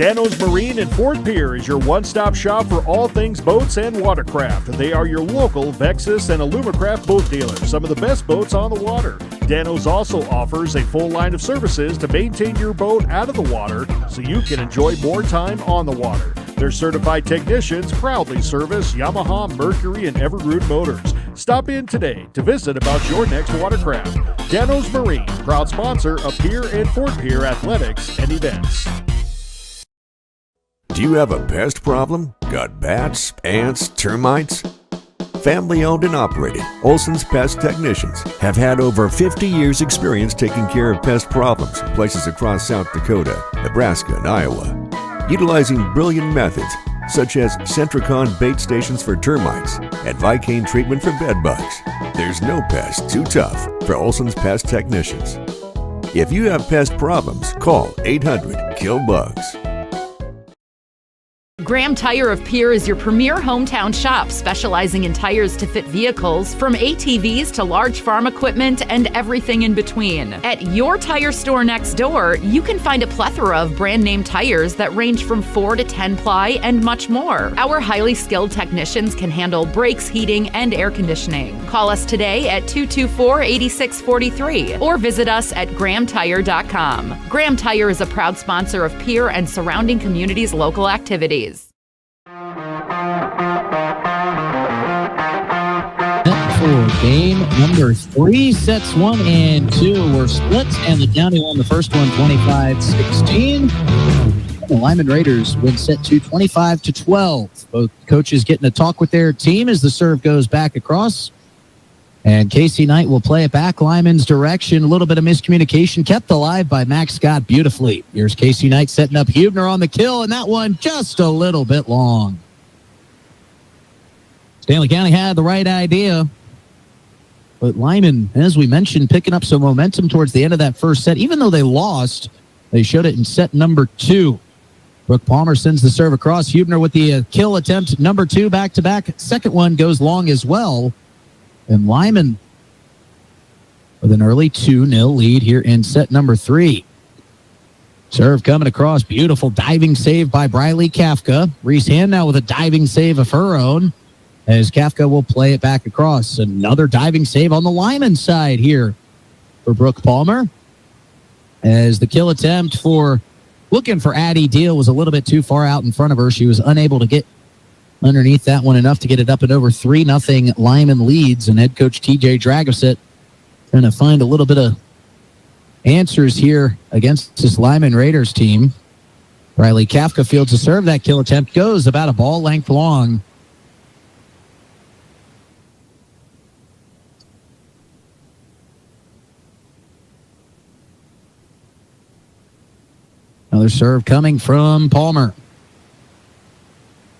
Dano's Marine in Fort Pierre is your one-stop shop for all things boats and watercraft. They are your local Vexus and Alumacraft boat dealer, some of the best boats on the water. Dano's also offers a full line of services to maintain your boat out of the water so you can enjoy more time on the water. Their certified technicians proudly service Yamaha, Mercury, and Evergreen motors. Stop in today to visit about your next watercraft. Dano's Marine, proud sponsor of Pier and Fort Pierre athletics and events. Do you have a pest problem? Got bats, ants, termites? Family owned and operated, Olson's Pest Technicians have had over 50 years experience taking care of pest problems in places across South Dakota, Nebraska, and Iowa. Utilizing brilliant methods such as Centricon bait stations for termites and Vicane treatment for bed bugs, there's no pest too tough for Olson's Pest Technicians. If you have pest problems, call 800-KILL-BUGS. Graham Tire of Pierre is your premier hometown shop, specializing in tires to fit vehicles, from ATVs to large farm equipment and everything in between. At your tire store next door, you can find a plethora of brand name tires that range from 4 to 10 ply and much more. Our highly skilled technicians can handle brakes, heating, and air conditioning. Call us today at 224-8643 or visit us at grahamtire.com. Graham Tire is a proud sponsor of Pierre and surrounding communities' local activities. For game number 3, sets 1 and 2 were split, and the County won the first one 25-16. The Lyman Raiders win set 2 25-12. Both coaches getting to talk with their team as the serve goes back across. And Casey Knight will play it back Lyman's direction. A little bit of miscommunication kept alive by Max Scott beautifully. Here's Casey Knight setting up Huebner on the kill, and that one just a little bit long. Stanley County had the right idea. But Lyman, as we mentioned, picking up some momentum towards the end of that first set. Even though they lost, they showed it in set number 2. Brooke Palmer sends the serve across. Huebner with the kill attempt, number 2 back-to-back. Second one goes long as well. And Lyman with an early 2-0 lead here in set number 3. Serve coming across. Beautiful diving save by Briley Kafka. Reese Hand now with a diving save of her own, as Kafka will play it back across. Another diving save on the Lyman side here for Brooke Palmer, as the kill attempt for looking for Addie Deal was a little bit too far out in front of her. She was unable to get underneath that one enough to get it up and over. 3-0 Lyman leads, and head coach TJ Dragoset trying to find a little bit of answers here against this Lyman Raiders team. Riley Kafka fields a serve. That kill attempt goes about a ball length long. Another serve coming from Palmer.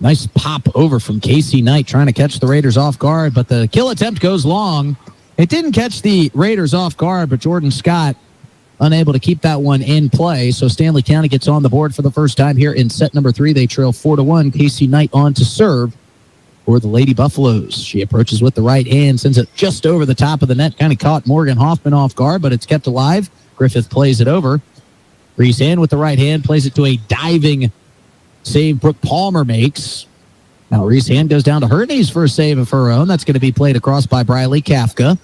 Nice pop over from Casey Knight, trying to catch the Raiders off guard, but the kill attempt goes long. It didn't catch the Raiders off guard, but Jordan Scott unable to keep that one in play. So Stanley County gets on the board for the first time here in set number 3. They trail 4-1. Casey Knight on to serve for the Lady Buffaloes. She approaches with the right hand, sends it just over the top of the net. Kind of caught Morgan Hoffman off guard, but it's kept alive. Griffith plays it over. Reese Hand with the right hand plays it to a diving save Brooke Palmer makes. Now Reese Hand goes down to her knees for a save of her own. That's going to be played across by Briley Kafka.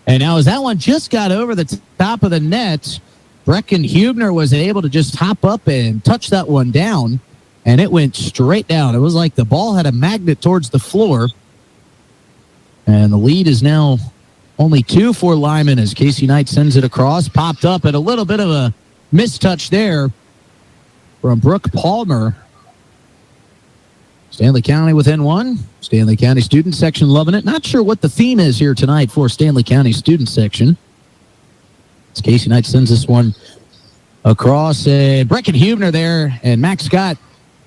And now as that one just got over the top of the net, Brecken Huebner was able to just hop up and touch that one down, and it went straight down. It was like the ball had a magnet towards the floor. And the lead is now only 2 for Lyman as Casey Knight sends it across. Popped up, and a little bit of a mistouch there from Brooke Palmer. Stanley County within 1. Stanley County student section loving it. Not sure what the theme is here tonight for Stanley County student section. As Casey Knight sends this one across. Brecken Huebner there and Max Scott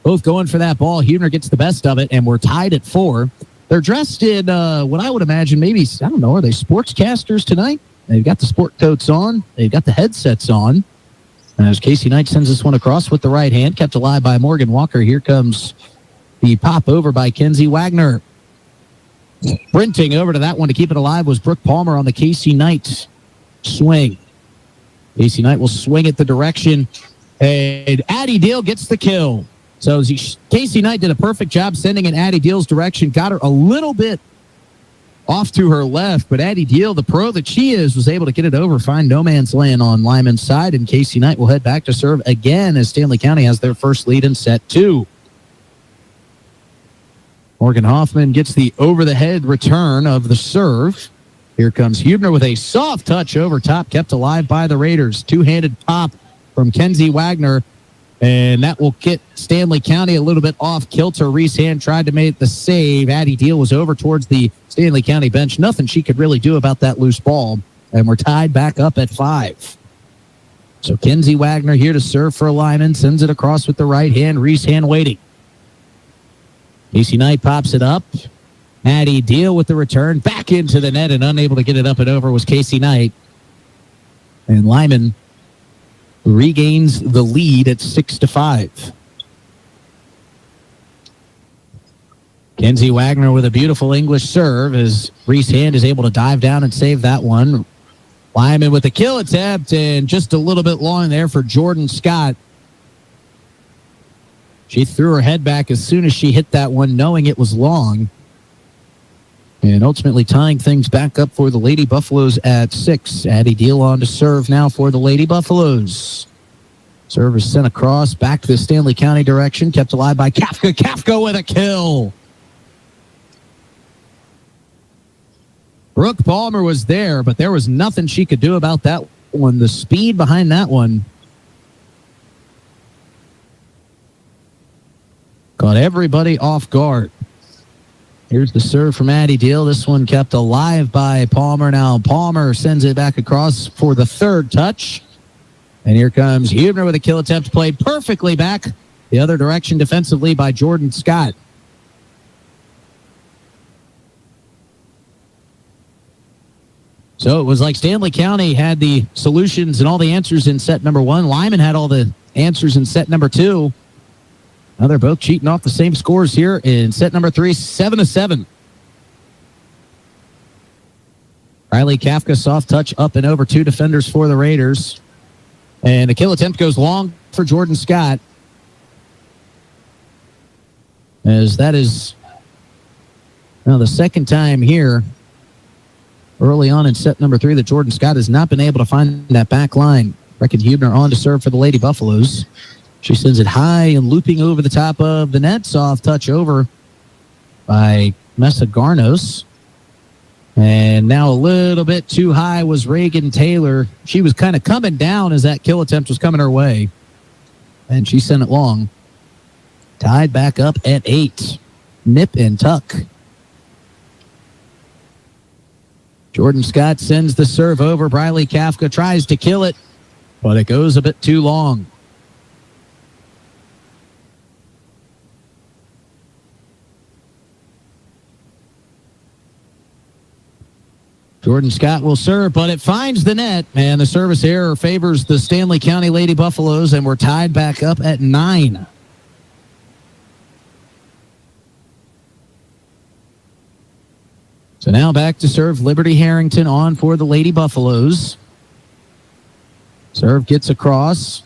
both going for that ball. Huebner gets the best of it, and we're tied at 4. They're dressed in what I would imagine maybe, I don't know, are they sportscasters tonight? They've got the sport coats on. They've got the headsets on. As Casey Knight sends this one across with the right hand, kept alive by Morgan Walker. Here comes the pop over by Kenzie Wagner. Sprinting over to that one to keep it alive was Brooke Palmer on the Casey Knight swing. Casey Knight will swing it the direction And Addie Deal gets the kill. So Casey Knight did a perfect job sending in Addie Deal's direction, got her a little bit off to her left, but Addie Deal, the pro that she is, was able to get it over, find no man's land on Lyman's side, and Casey Knight will head back to serve again as Stanley County has their first lead in set 2. Morgan Hoffman gets the over-the-head return of the serve. Here comes Hubner with a soft touch over top, kept alive by the Raiders. Two-handed pop from Kenzie Wagner, and that will get Stanley County a little bit off kilter. Reese Hand tried to make the save. Addie Deal was over towards the Stanley County bench. Nothing she could really do about that loose ball, and we're tied back up at 5. So Kenzie Wagner here to serve for Lyman, sends it across with the right hand. Reese Hand waiting. Casey Knight pops it up. Addie Deal with the return back into the net, and unable to get it up and over was Casey Knight. And Lyman regains the lead at 6-5. Kenzie Wagner with a beautiful English serve as Reese Hand is able to dive down and save that one. Lyman with a kill attempt, and just a little bit long there for Jordan Scott. She threw her head back as soon as she hit that one, knowing it was long. And ultimately tying things back up for the Lady Buffaloes at 6. Addie Deal on to serve now for the Lady Buffaloes. Serve is sent across, back to the Stanley County direction, kept alive by Kafka. Kafka with a kill. Brooke Palmer was there, but there was nothing she could do about that one. The speed behind that one caught everybody off guard. Here's the serve from Addie Deal. This one kept alive by Palmer. Now Palmer sends it back across for the third touch. And here comes Hubner with a kill attempt, played perfectly back the other direction defensively by Jordan Scott. So it was like Stanley County had the solutions and all the answers in set number 1. Lyman had all the answers in set number 2. Now they're both cheating off the same scores here in set number 3, 7-7. Riley Kafka, soft touch up and over 2 defenders for the Raiders. And the kill attempt goes long for Jordan Scott. As that is now the second time here early on in set number 3 that Jordan Scott has not been able to find that back line. Brecken Hubner on to serve for the Lady Buffaloes. She sends it high and looping over the top of the net. Soft touch over by Mesa Garnos. And now a little bit too high was Reagan Taylor. She was kind of coming down as that kill attempt was coming her way. And she sent it long. Tied back up at 8. Nip and tuck. Jordan Scott sends the serve over. Briley Kafka tries to kill it, but it goes a bit too long. Jordan Scott will serve, but it finds the net, and the service error favors the Stanley County Lady Buffaloes, and we're tied back up at 9. So now back to serve Liberty Harrington on for the Lady Buffaloes. Serve gets across.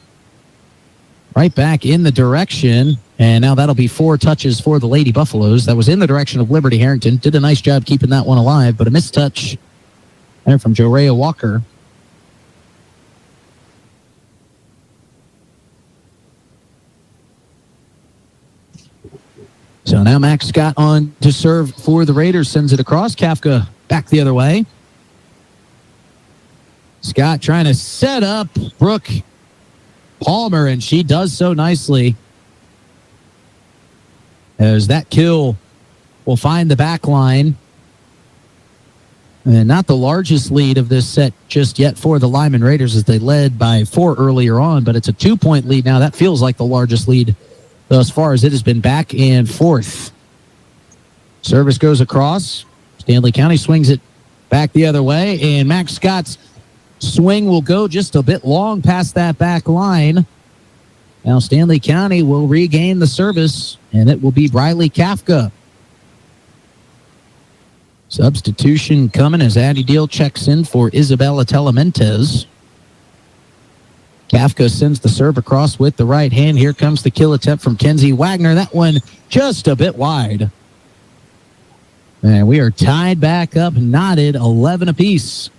Right back in the direction. And now that'll be 4 touches for the Lady Buffaloes. That was in the direction of Liberty Harrington. Did a nice job keeping that one alive, but a missed touch there from Jorea Walker. So now Max Scott on to serve for the Raiders. Sends it across. Kafka back the other way. Scott trying to set up Brooke Palmer, and she does so nicely. As that kill will find the back line. And not the largest lead of this set just yet for the Lyman Raiders, as they led by 4 earlier on, but it's a 2-point lead now. That feels like the largest lead thus far, as it has been back and forth. Service goes across. Stanley County swings it back the other way, and Max Scott's swing will go just a bit long past that back line. Now Stanley County will regain the service, and it will be Briley Kafka. Substitution coming as Addie Deal checks in for Isabella Telementes. Kafka sends the serve across with the right hand. Here comes the kill attempt from Kenzie Wagner. That one just a bit wide. And we are tied back up, knotted 11 apiece.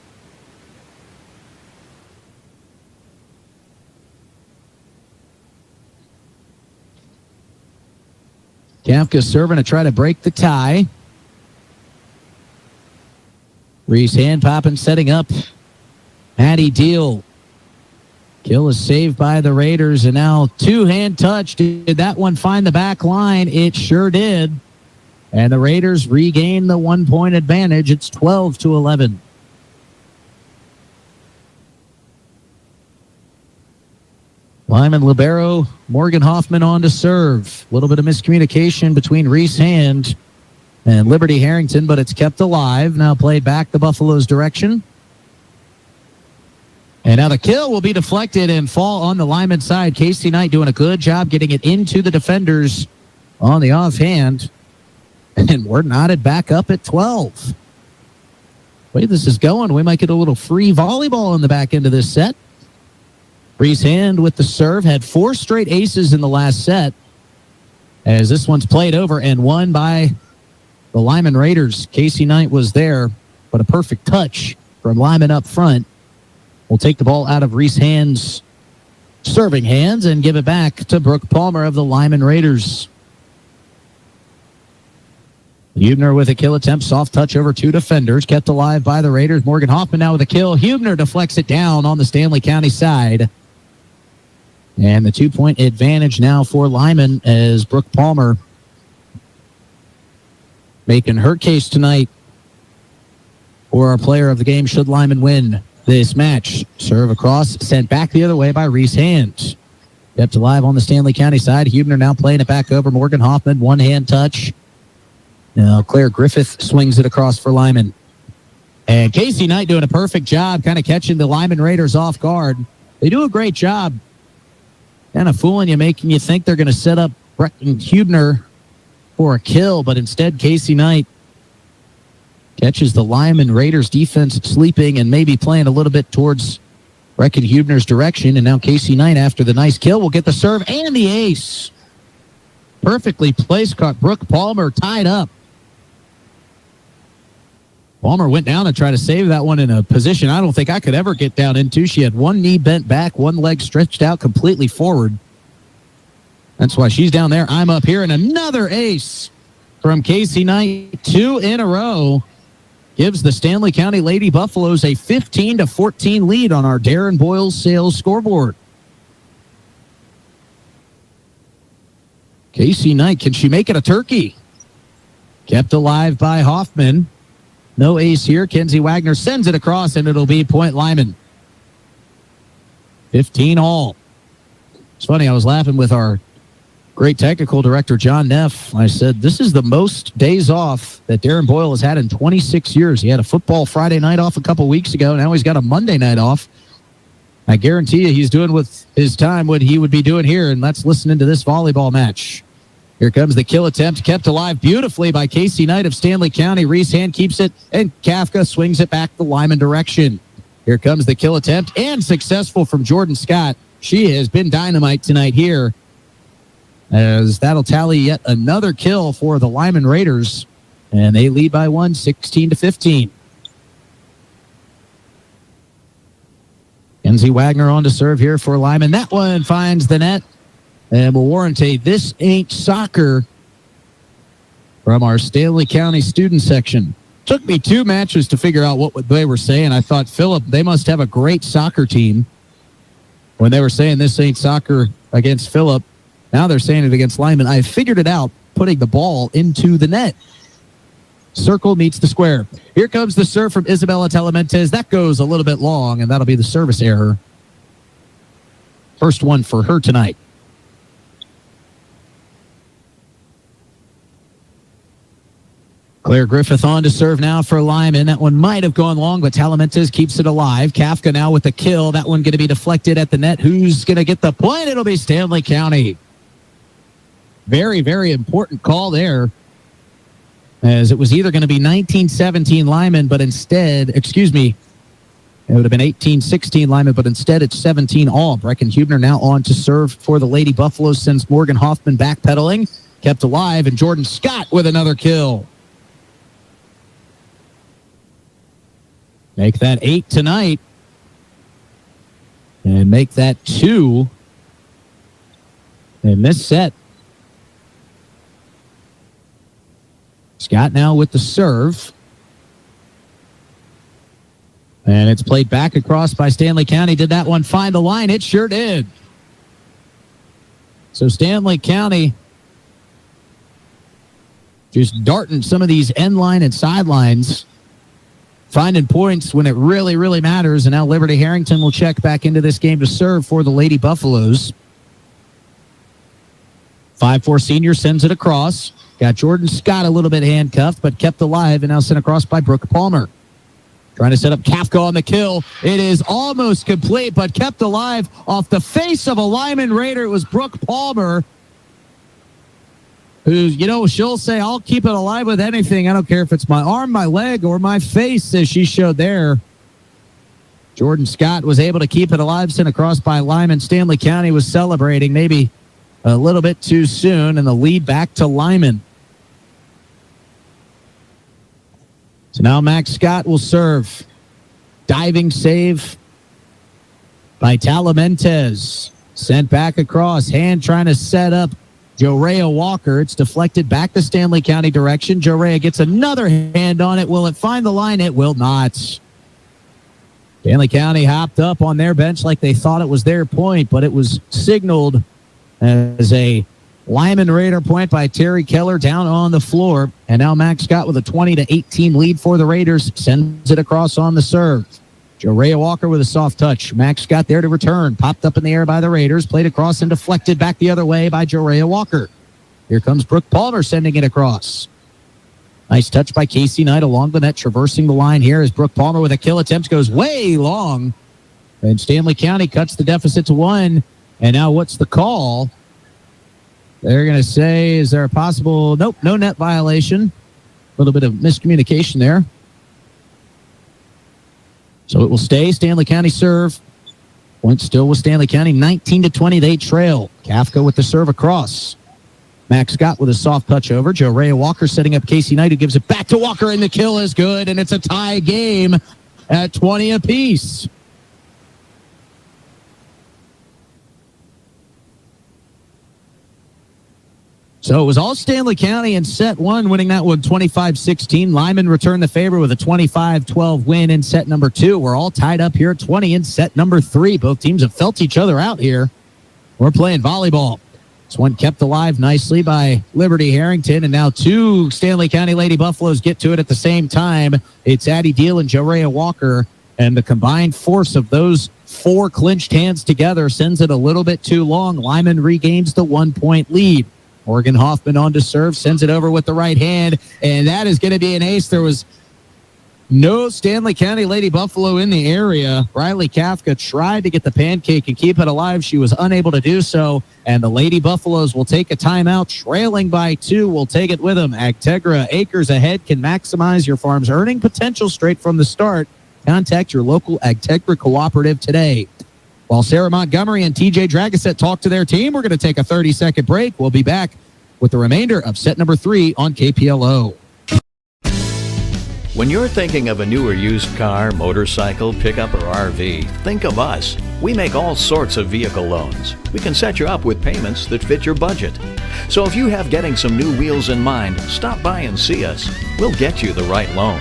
Kafka serving to try to break the tie. Reese hand popping, setting up. Hattie Deal. Kill is saved by the Raiders, and now two-hand touch. Did that one find the back line? It sure did. And the Raiders regain the 1-point advantage. It's 12-11. Lyman libero, Morgan Hoffman on to serve. A little bit of miscommunication between Reese Hand and Liberty Harrington, but it's kept alive. Now played back the Buffaloes' direction. And now the kill will be deflected and fall on the Lyman side. Casey Knight doing a good job getting it into the defenders on the offhand. And we're knotted back up at 12. The way this is going, we might get a little free volleyball in the back end of this set. Reese Hand with the serve. Had 4 straight aces in the last set. As this one's played over and won by the Lyman Raiders. Casey Knight was there, but a perfect touch from Lyman up front. We'll take the ball out of Reese Hand's serving hands and give it back to Brooke Palmer of the Lyman Raiders. Hubner with a kill attempt. Soft touch over 2 defenders. Kept alive by the Raiders. Morgan Hoffman now with a kill. Hubner deflects it down on the Stanley County side. And the 2-point advantage now for Lyman as Brooke Palmer making her case tonight for our player of the game should Lyman win this match. Serve across, sent back the other way by Reese Hand. Kept alive on the Stanley County side. Hubner now playing it back over Morgan Hoffman. 1-hand touch. Now Claire Griffith swings it across for Lyman. And Casey Knight doing a perfect job kind of catching the Lyman Raiders off guard. They do a great job kind of fooling you, making you think they're going to set up Brecken Hubner for a kill, but instead Casey Knight catches the Lyman Raiders defense sleeping and maybe playing a little bit towards Brecken Hubner's direction. And now Casey Knight, after the nice kill, will get the serve and the ace. Perfectly placed, caught Brooke Palmer tied up. Palmer went down and tried to save that one in a position I don't think I could ever get down into. She had one knee bent back, one leg stretched out completely forward. That's why she's down there. I'm up here, and another ace from Casey Knight. 2 in a row. Gives the Stanley County Lady Buffaloes a 15-14 lead on our Darren Boyles sales scoreboard. Casey Knight, can she make it a turkey? Kept alive by Hoffman. No ace here. Kenzie Wagner sends it across, and it'll be point Lyman. 15 all. It's funny, I was laughing with our great technical director, John Neff. I said, this is the most days off that Darren Boyle has had in 26 years. He had a football Friday night off a couple weeks ago. Now he's got a Monday night off. I guarantee you he's doing with his time what he would be doing here, and let's listen into this volleyball match. Here comes the kill attempt, kept alive beautifully by Casey Knight of Stanley County. Reese Hand keeps it, and Kafka swings it back the Lyman direction. Here comes the kill attempt, and successful from Jordan Scott. She has been dynamite tonight here, as that'll tally yet another kill for the Lyman Raiders, and they lead by 1, 16-15. Kenzie Wagner on to serve here for Lyman. That one finds the net and will warrant a "This Ain't Soccer" from our Stanley County student section. Took me 2 matches to figure out what they were saying. I thought, Philip, they must have a great soccer team when they were saying "This Ain't Soccer" against Philip. Now they're saying it against Lyman. I figured it out, putting the ball into the net. Circle meets the square. Here comes the serve from Isabella Telementes. That goes a little bit long, and that'll be the service error. First one for her tonight. Claire Griffith on to serve now for Lyman. That one might have gone long, but Telementes keeps it alive. Kafka now with the kill. That one going to be deflected at the net. Who's going to get the point? It'll be Stanley County. Very, very important call there, as it was either going to be 19-17 Lyman, but instead, It would have been 18-16 Lyman, but instead it's 17-all. Brecken Hubner now on to serve for the Lady Buffaloes, sends Morgan Hoffman backpedaling. Kept alive, and Jordan Scott with another kill. Make that 8 tonight. And make that 2 in this set. Scott now with the serve. And it's played back across by Stanley County. Did that one find the line? It sure did. So Stanley County just darting some of these end line and sidelines, finding points when it really, really matters. And now Liberty Harrington will check back into this game to serve for the Lady Buffaloes. 5'4" senior sends it across. Got Jordan Scott a little bit handcuffed, but kept alive and now sent across by Brooke Palmer. Trying to set up Kafka on the kill. It is almost complete, but kept alive off the face of a Lyman Raider. It was Brooke Palmer, who, she'll say, I'll keep it alive with anything. I don't care if it's my arm, my leg, or my face, as she showed there. Jordan Scott was able to keep it alive, sent across by Lyman. Stanley County was celebrating maybe a little bit too soon, and the lead back to Lyman. So now Max Scott will serve. Diving save by Talamentes. Sent back across. Hand trying to set up Jorea Walker. It's deflected back to Stanley County direction. Jorea gets another hand on it. Will it find the line? It will not. Stanley County hopped up on their bench like they thought it was their point, but it was signaled as a Lyman Raider point by Terry Keller down on the floor. And now Max Scott with a 20-18 lead for the Raiders. Sends it across on the serve. Jorea Walker with a soft touch. Max Scott there to return. Popped up in the air by the Raiders. Played across and deflected back the other way by Jorea Walker. Here comes Brooke Palmer sending it across. Nice touch by Casey Knight along the net, traversing the line here as Brooke Palmer with a kill attempt goes way long. And Stanley County cuts the deficit to 1. And now what's the call? They're going to say, is there a possible... Nope, no net violation. A little bit of miscommunication there. So it will stay. Stanley County serve. Point still with Stanley County. 19-20, they trail. Kafka with the serve across. Max Scott with a soft touch over. Jorea Walker setting up Casey Knight, who gives it back to Walker, and the kill is good, and it's a tie game at 20 apiece. So it was all Stanley County in set 1, winning that one 25-16. Lyman returned the favor with a 25-12 win in set number 2. We're all tied up here at 20 in set number 3. Both teams have felt each other out here. We're playing volleyball. This one kept alive nicely by Liberty Harrington, and now 2 Stanley County Lady Buffaloes get to it at the same time. It's Addie Deal and Jorea Walker, and the combined force of those 4 clinched hands together sends it a little bit too long. Lyman regains the 1-point lead. Morgan Hoffman on to serve, sends it over with the right hand, and that is going to be an ace. There was no Stanley County Lady Buffalo in the area. Riley Kafka tried to get the pancake and keep it alive. She was unable to do so, and the Lady Buffaloes will take a timeout, trailing by 2. We'll take it with them. Agtegra, acres ahead, can maximize your farm's earning potential straight from the start. Contact your local Agtegra cooperative today. While Sarah Montgomery and TJ Dragoset talk to their team, we're going to take a 30-second break. We'll be back with the remainder of set number 3 on KPLO. When you're thinking of a new or used car, motorcycle, pickup, or RV, think of us. We make all sorts of vehicle loans. We can set you up with payments that fit your budget. So if you have getting some new wheels in mind, stop by and see us. We'll get you the right loan.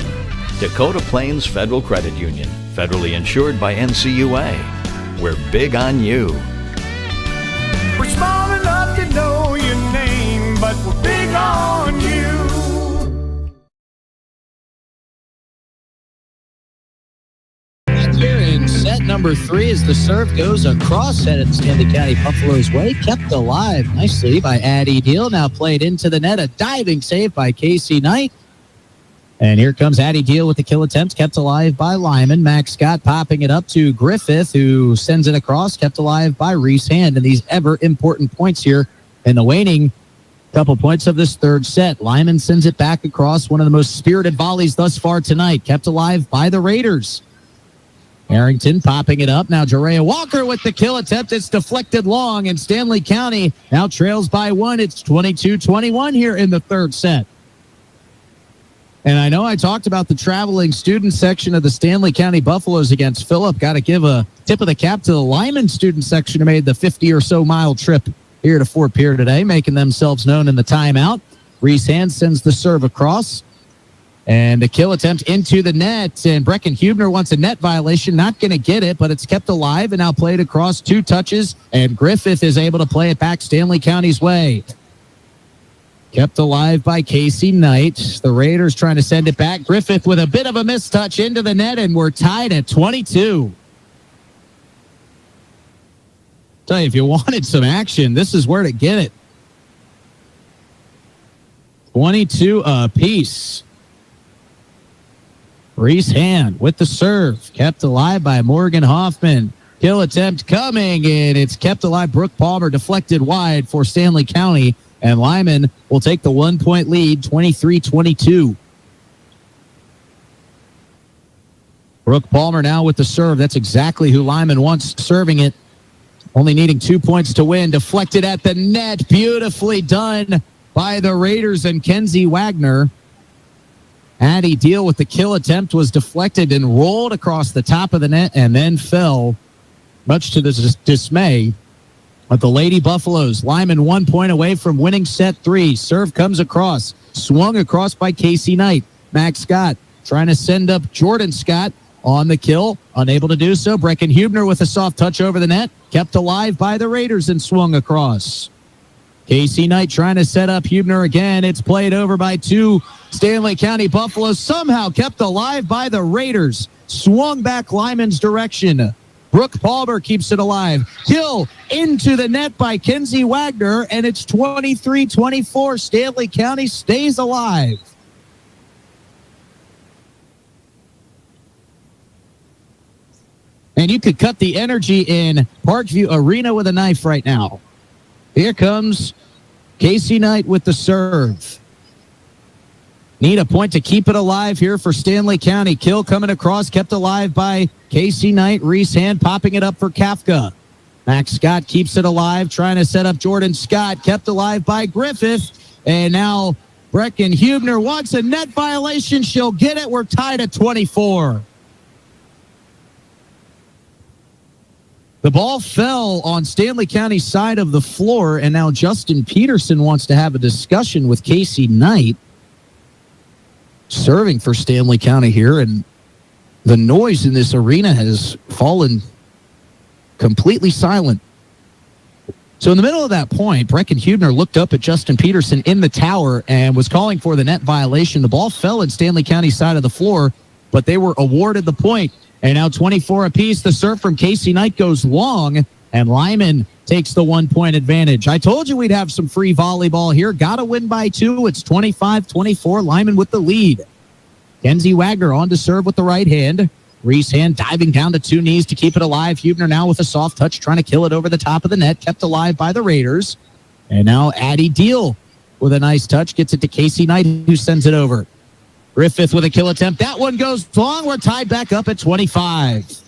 Dakota Plains Federal Credit Union, federally insured by NCUA. We're big on you. We're small enough to know your name, but we're big on you. Here in set number 3 as the serve goes across, headed Stanley County Buffalo's way. Kept alive nicely by Addie Deal. Now played into the net. A diving save by Casey Knight. And here comes Addie Deal with the kill attempt, kept alive by Lyman. Max Scott popping it up to Griffith, who sends it across, kept alive by Reese Hand. And these ever-important points here in the waning couple points of this third set. Lyman sends it back across, one of the most spirited volleys thus far tonight, kept alive by the Raiders. Harrington popping it up. Now Jerea Walker with the kill attempt. It's deflected long, and Stanley County now trails by 1. It's 22-21 here in the third set. And I know I talked about the traveling student section of the Stanley County Buffaloes against Phillip. Got to give a tip of the cap to the Lyman student section who made the 50 or so mile trip here to Fort Pierre today, making themselves known in the timeout. Reese Hand sends the serve across. And the kill attempt into the net. And Brecken Hubner wants a net violation. Not going to get it, but it's kept alive and now played across 2 touches. And Griffith is able to play it back Stanley County's way. Kept alive by Casey Knight. The Raiders trying to send it back. Griffith with a bit of a mistouch into the net, and we're tied at 22. Tell you, if you wanted some action, this is where to get it. 22 apiece. Reese Hand with the serve. Kept alive by Morgan Hoffman. Kill attempt coming, and it's kept alive. Brooke Palmer deflected wide for Stanley County, and Lyman will take the 1-point lead, 23-22. Brooke Palmer now with the serve. That's exactly who Lyman wants serving it. Only needing 2 points to win. Deflected at the net. Beautifully done by the Raiders and Kenzie Wagner. Addie Deal with the kill attempt was deflected and rolled across the top of the net and then fell, much to the dismay of the Lady Buffaloes. Lyman 1 point away from winning set 3. Serve comes across. Swung across by Casey Knight. Max Scott trying to send up Jordan Scott on the kill. Unable to do so. Brecken Hubner with a soft touch over the net. Kept alive by the Raiders and swung across. Casey Knight trying to set up Hubner again. It's played over by 2 Stanley County Buffaloes. Somehow kept alive by the Raiders. Swung back Lyman's direction. Brooke Palmer keeps it alive. Kill into the net by Kenzie Wagner, and it's 23-24. Stanley County stays alive. And you could cut the energy in Parkview Arena with a knife right now. Here comes Casey Knight with the serve. Need a point to keep it alive here for Stanley County. Kill coming across, kept alive by Casey Knight. Reese Hand popping it up for Kafka. Max Scott keeps it alive, trying to set up Jordan Scott. Kept alive by Griffith. And now Brecken Hubner wants a net violation. She'll get it. We're tied at 24. The ball fell on Stanley County's side of the floor, and now Justin Peterson wants to have a discussion with Casey Knight. Serving for Stanley County here, and the noise in this arena has fallen completely silent. So in the middle of that point, Brecken Hubner looked up at Justin Peterson in the tower and was calling for the net violation. The ball fell in Stanley County's side of the floor, but they were awarded the point. And now 24 apiece. The serve from Casey Knight goes long, and Lyman takes the 1 point advantage. I told you we'd have some free volleyball here. Got to win by 2. It's 25-24. Lyman with the lead. Kenzie Wagner on to serve with the right hand. Reese Hand diving down to 2 knees to keep it alive. Hubner now with a soft touch, trying to kill it over the top of the net. Kept alive by the Raiders. And now Addie Deal with a nice touch. Gets it to Casey Knight, who sends it over. Griffith with a kill attempt. That one goes long. We're tied back up at 25.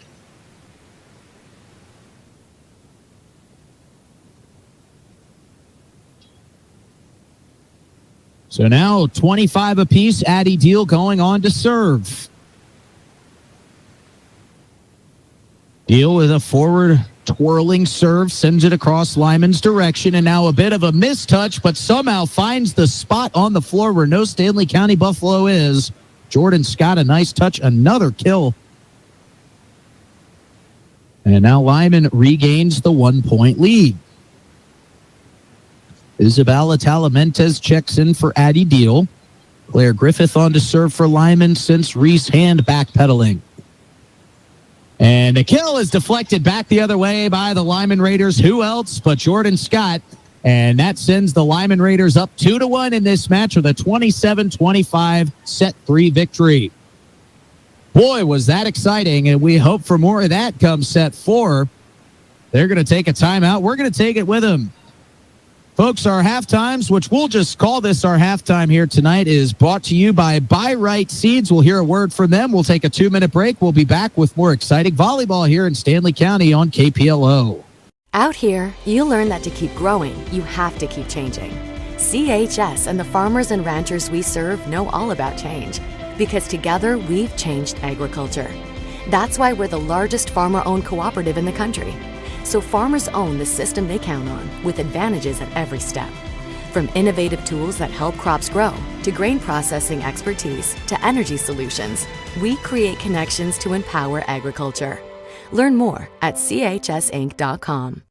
So now 25 apiece. Addie Deal going on to serve. Deal with a forward twirling serve, sends it across Lyman's direction, and now a bit of a mistouch, but somehow finds the spot on the floor where no Stanley County Buffalo is. Jordan Scott, a nice touch, another kill. And now Lyman regains the 1 point lead. Isabella Talamentes checks in for Addie Deal. Claire Griffith on to serve for Lyman since Reese Hand backpedaling. And the kill is deflected back the other way by the Lyman Raiders. Who else but Jordan Scott? And that sends the Lyman Raiders up 2-1 in this match with a 27-25 set 3 victory. Boy, was that exciting, and we hope for more of that come set 4. They're going to take a timeout. We're going to take it with them. Folks, our halftimes, which we'll just call this our halftime here tonight, is brought to you by Buy Right Seeds. We'll hear a word from them. We'll take a 2-minute break. We'll be back with more exciting volleyball here in Stanley County on KPLO. Out here, you learn that to keep growing, you have to keep changing. CHS and the farmers and ranchers we serve know all about change, because together we've changed agriculture. That's why we're the largest farmer-owned cooperative in the country. So farmers own the system they count on, with advantages at every step. From innovative tools that help crops grow, to grain processing expertise, to energy solutions, we create connections to empower agriculture. Learn more at chsinc.com.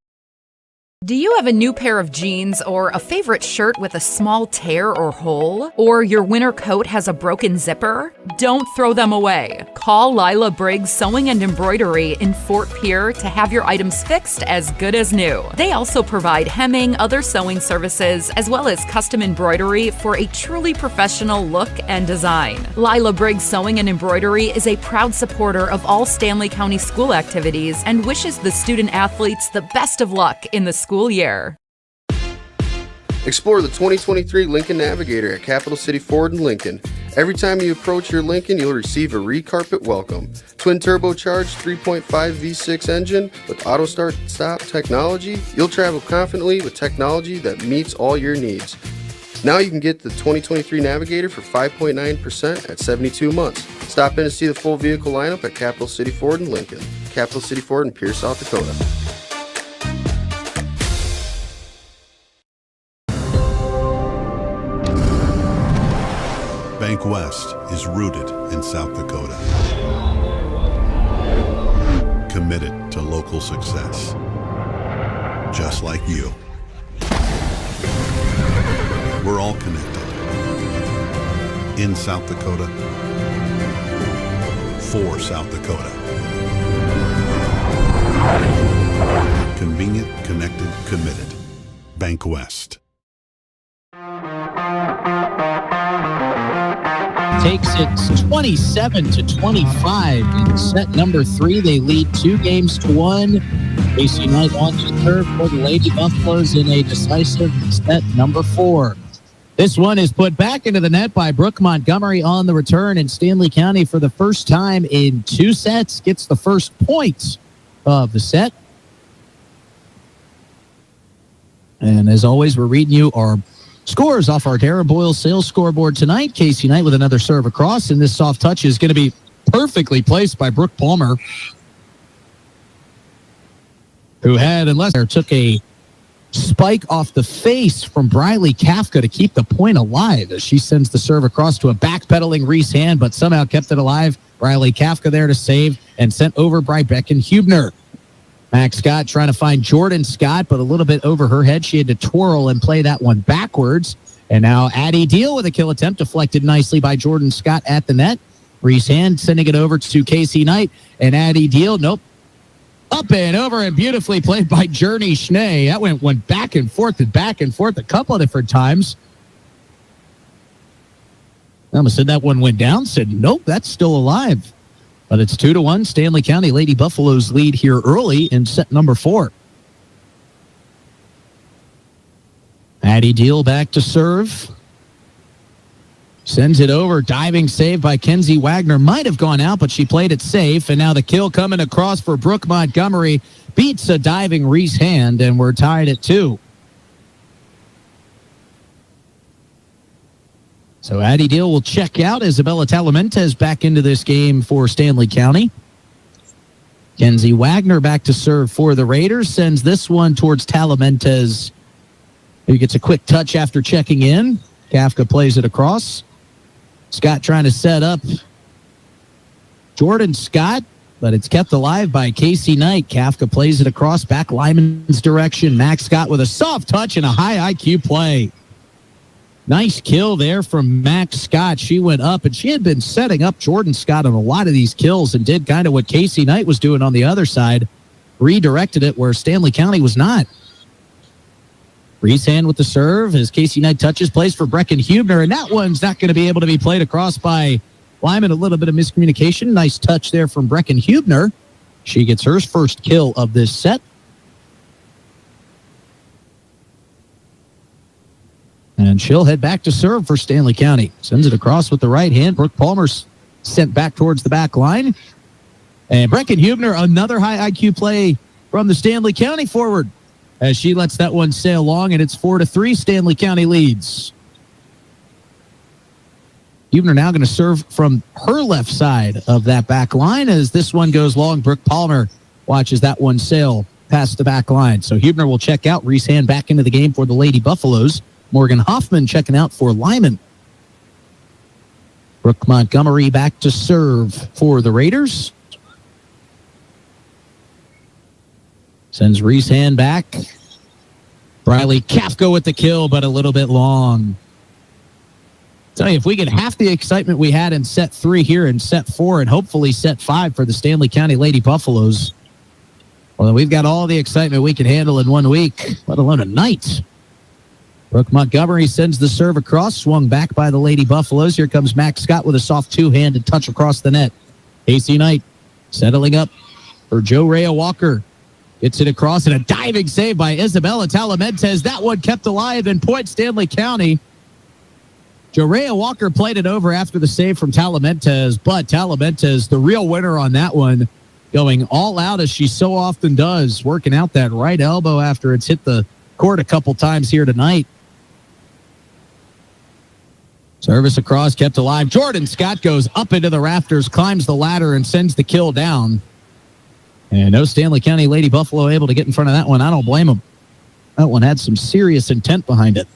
Do you have a new pair of jeans or a favorite shirt with a small tear or hole? Or your winter coat has a broken zipper? Don't throw them away. Call Lila Briggs Sewing and Embroidery in Fort Pierre to have your items fixed as good as new. They also provide hemming, other sewing services, as well as custom embroidery for a truly professional look and design. Lila Briggs Sewing and Embroidery is a proud supporter of all Stanley County school activities and wishes the student athletes the best of luck in the school year. Explore the 2023 Lincoln Navigator at Capital City Ford in Lincoln. Every time you approach your Lincoln, you'll receive a re-carpet welcome. Twin turbocharged 3.5 V6 engine with auto start stop technology, you'll travel confidently with technology that meets all your needs. Now you can get the 2023 Navigator for 5.9% at 72 months. Stop in to see the full vehicle lineup at Capital City Ford in Lincoln. Capital City Ford in Pierce, South Dakota. Bank West is rooted in South Dakota. Committed to local success. Just like you. We're all connected. In South Dakota. For South Dakota. Convenient, connected, committed. Bank West. Takes it 27-25 in set number 3. They lead 2-1. KC Knight on the third for the Lady Buffaloes in a decisive set number 4. This one is put back into the net by Brooke Montgomery on the return, and Stanley County for the first time in 2 sets gets the first point of the set. And as always, we're reading you our scores off our Darren Boyle sales scoreboard tonight. KC Knight with another serve across, and this soft touch is going to be perfectly placed by Brooke Palmer, who had, unless there took a spike off the face from Briley Kafka to keep the point alive as she sends the serve across to a backpedaling Reese Hand, but somehow kept it alive. Briley Kafka there to save and sent over by Becken Hubner. Max Scott trying to find Jordan Scott, but a little bit over her head. She had to twirl and play that one backwards. And now Addie Deal with a kill attempt, deflected nicely by Jordan Scott at the net. Reese Hand sending it over to KC Knight, and Addie Deal, nope. Up and over and beautifully played by Journey Schnee. That went back and forth a couple of different times. I almost said that one went down. Said, nope, that's still alive. But it's 2-1. Stanley County Lady Buffaloes lead here early in set number 4. Addie Deal back to serve. Sends it over. Diving save by Kenzie Wagner. Might have gone out, but she played it safe. And now the kill coming across for Brooke Montgomery. Beats a diving Reese Hand, and we're tied at 2. So Addie Deal will check out. Isabella Talamentes back into this game for Stanley County. Kenzie Wagner back to serve for the Raiders. Sends this one towards Talamentes, who gets a quick touch after checking in. Kafka plays it across. Scott trying to set up Jordan Scott, but it's kept alive by KC Knight. Kafka plays it across back Lyman's direction. Max Scott with a soft touch and a high IQ play. Nice kill there from Max Scott. She went up, and she had been setting up Jordan Scott on a lot of these kills and did kind of what KC Knight was doing on the other side. Redirected it where Stanley County was not. Reese Hand with the serve as KC Knight touches, plays for Becken Hubner, and that one's not going to be able to be played across by Lyman. A little bit of miscommunication. Nice touch there from Becken Hubner. She gets her first kill of this set. And she'll head back to serve for Stanley County. Sends it across with the right hand. Brooke Palmer's sent back towards the back line. And Brecken Hubner, another high IQ play from the Stanley County forward, as she lets that one sail long, and it's 4-3. Stanley County leads. Hubner now going to serve from her left side of that back line. As this one goes long, Brooke Palmer watches that one sail past the back line. So Hubner will check out. Reese Hand back into the game for the Lady Buffaloes. Morgan Hoffman checking out for Lyman. Brooke Montgomery back to serve for the Raiders. Sends Reese Hand back. Briley Kafka with the kill, but a little bit long. Tell you, if we get half the excitement we had in set 3 here in set 4 and hopefully set 5 for the Stanley County Lady Buffaloes, well, we've got all the excitement we can handle in 1 week, let alone a night. Brooke Montgomery sends the serve across, swung back by the Lady Buffaloes. Here comes Max Scott with a soft two-handed touch across the net. Casey Knight settling up for Joe Rhea Walker. Gets it across, and a diving save by Isabella Talamentes. That one kept alive in point Stanley County. Jorea Walker played it over after the save from Talamentes, but Talamentes, the real winner on that one, going all out as she so often does, working out that right elbow after it's hit the court a couple times here tonight. Service across, kept alive. Jordan Scott goes up into the rafters, climbs the ladder, and sends the kill down. And no Stanley County Lady Buffalo able to get in front of that one. I don't blame them. That one had some serious intent behind it.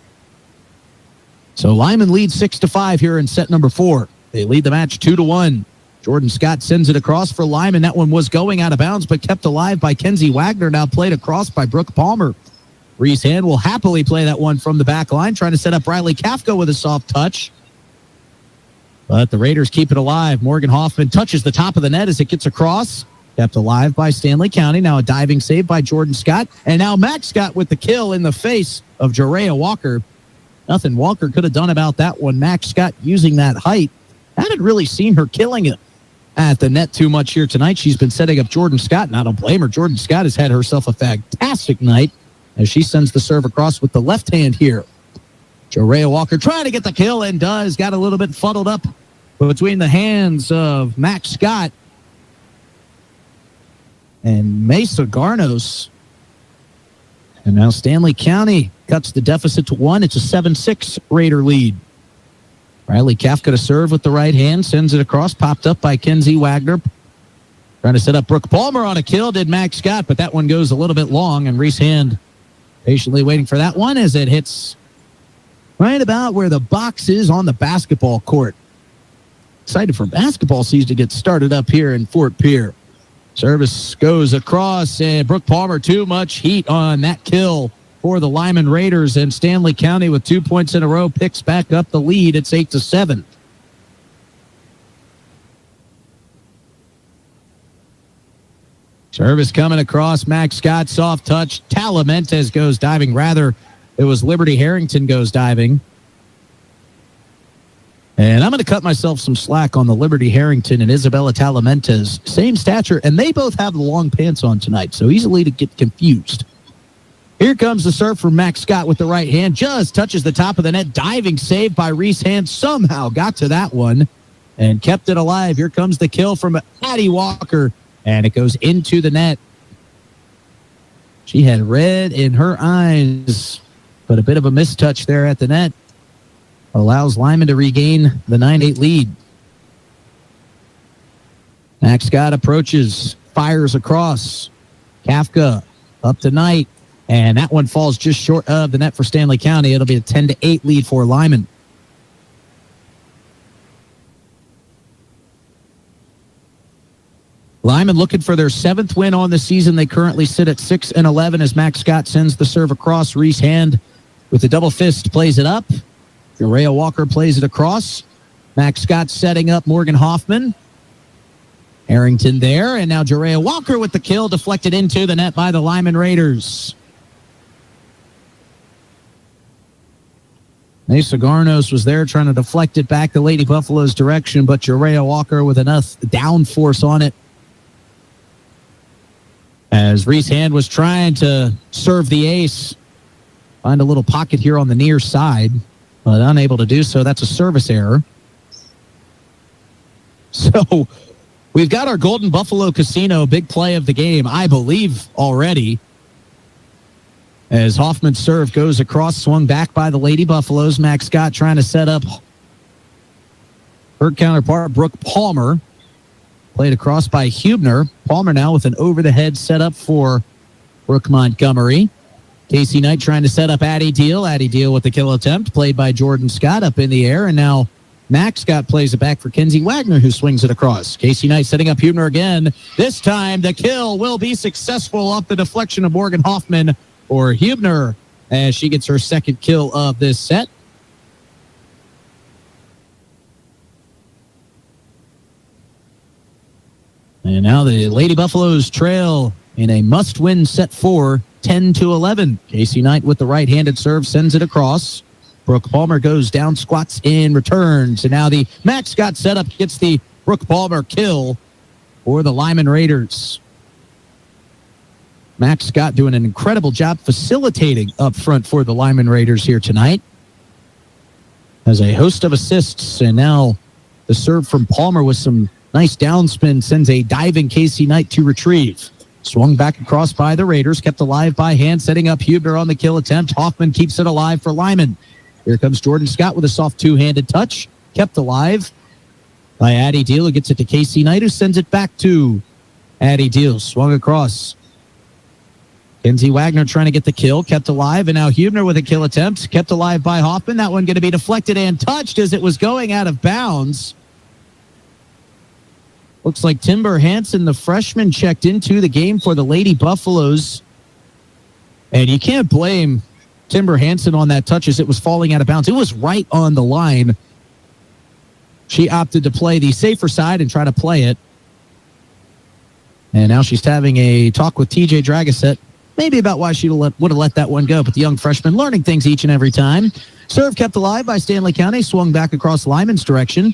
So Lyman leads 6-5 here in set number 4. They lead the match 2-1. Jordan Scott sends it across for Lyman. That one was going out of bounds, but kept alive by Kenzie Wagner. Now played across by Brooke Palmer. Reese Hand will happily play that one from the back line, trying to set up Riley Kafka with a soft touch. But the Raiders keep it alive. Morgan Hoffman touches the top of the net as it gets across. Kept alive by Stanley County. Now a diving save by Jordan Scott. And now Max Scott with the kill in the face of Jorea Walker. Nothing Walker could have done about that one. Max Scott using that height. Haven't really seen her killing it at the net too much here tonight. She's been setting up Jordan Scott, and I don't blame her. Jordan Scott has had herself a fantastic night as she sends the serve across with the left hand here. Jorea Walker trying to get the kill and does. Got a little bit fuddled up between the hands of Max Scott and Mesa Garnos. And now Stanley County cuts the deficit to 1. It's a 7-6 Raider lead. Riley Kafka to serve with the right hand. Sends it across. Popped up by Kenzie Wagner. Trying to set up Brooke Palmer on a kill. Did Max Scott, but that one goes a little bit long. And Reese Hand patiently waiting for that one as it hits right about where the box is on the basketball court. Excited for basketball season to get started up here in Fort Pierre. Service goes across, and Brooke Palmer, too much heat on that kill for the Lyman Raiders, and Stanley County with 2 points in a row picks back up the lead. It's 8-7. Service coming across, Max Scott, soft touch. Talamentes goes diving. Rather, it was Liberty Harrington goes diving. And I'm going to cut myself some slack on the Liberty Harrington and Isabella Talamentes. Same stature, and they both have the long pants on tonight, so easily to get confused. Here comes the serve from Max Scott with the right hand. Just touches the top of the net. Diving save by Reese Hand. Somehow got to that one and kept it alive. Here comes the kill from Addie Walker, and it goes into the net. She had red in her eyes, but a bit of a mistouch there at the net allows Lyman to regain the 9-8 lead. Max Scott approaches, fires across. Kafka up to Knight, and that one falls just short of the net for Stanley County. It'll be a 10-8 lead for Lyman. Lyman looking for their 7th win on the season. They currently sit at 6-11 as Max Scott sends the serve across. Reese Hand with the double fist plays it up. Jorea Walker plays it across. Max Scott setting up Morgan Hoffman. Harrington there, and now Jorea Walker with the kill, deflected into the net by the Lyman Raiders. Mesa Garnos was there trying to deflect it back the Lady Buffalo's direction, but Jorea Walker with enough downforce on it. As Reese Hand was trying to serve the ace, find a little pocket here on the near side. but unable to do so. That's a service error. So we've got our Golden Buffalo Casino big play of the game, I believe, already. As Hoffman's serve goes across, swung back by the Lady Buffaloes. Max Scott trying to set up her counterpart, Brooke Palmer. Played across by Hubner. Palmer now with an over-the-head setup for Brooke Montgomery. Casey Knight trying to set up Addie Deal. Addie Deal with the kill attempt, played by Jordan Scott up in the air. And now Max Scott plays it back for Kenzie Wagner, who swings it across. Casey Knight setting up Hubner again. This time the kill will be successful off the deflection of Morgan Hoffman for Hubner as she gets her second kill of this set. And now the Lady Buffaloes trail in a must-win set 4, 10-11. Casey Knight with the right-handed serve sends it across. Brooke Palmer goes down, squats in, returns. And now the Max Scott setup gets the Brooke Palmer kill for the Lyman Raiders. Max Scott doing an incredible job facilitating up front for the Lyman Raiders here tonight. Has a host of assists, and now the serve from Palmer with some nice downspin sends a diving Casey Knight to retrieve. Swung back across by the Raiders, kept alive by hand, setting up Hubner on the kill attempt. Hoffman keeps it alive for Lyman. Here comes Jordan Scott with a soft two-handed touch, kept alive by Addie Deal, who gets it to Casey Knight, who sends it back to Addie Deal. Swung across. Kenzie Wagner trying to get the kill, kept alive, and now Hubner with a kill attempt, kept alive by Hoffman. That one going to be deflected and touched as it was going out of bounds. Looks like Timber Hansen, the freshman, checked into the game for the Lady Buffaloes. And you can't blame Timber Hansen on that touch as it was falling out of bounds. It was right on the line. She opted to play the safer side and try to play it. And now she's having a talk with TJ Dragasset, maybe about why she would have let that one go. But the young freshman learning things each and every time. Serve kept alive by Stanley County, swung back across Lyman's direction.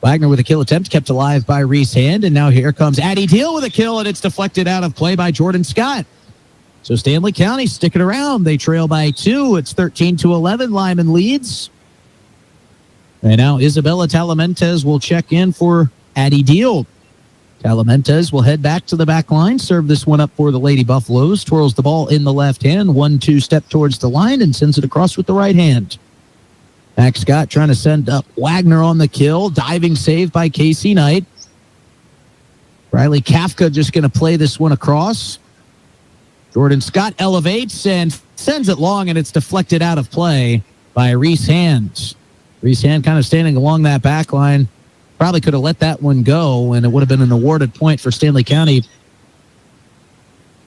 Wagner with a kill attempt, kept alive by Reese Hand, and now here comes Addie Deal with a kill, and it's deflected out of play by Jordan Scott. So Stanley County sticking around. They trail by 2. It's 13-11. Lyman leads. And now Isabella Talamentes will check in for Addie Deal. Talamentes will head back to the back line, serve this one up for the Lady Buffaloes, twirls the ball in the left hand, 1-2 step towards the line, and sends it across with the right hand. Max Scott trying to send up Wagner on the kill. Diving save by Casey Knight. Riley Kafka just going to play this one across. Jordan Scott elevates and sends it long, and it's deflected out of play by Reese Hand. Reese Hand kind of standing along that back line. Probably could have let that one go, and it would have been an awarded point for Stanley County.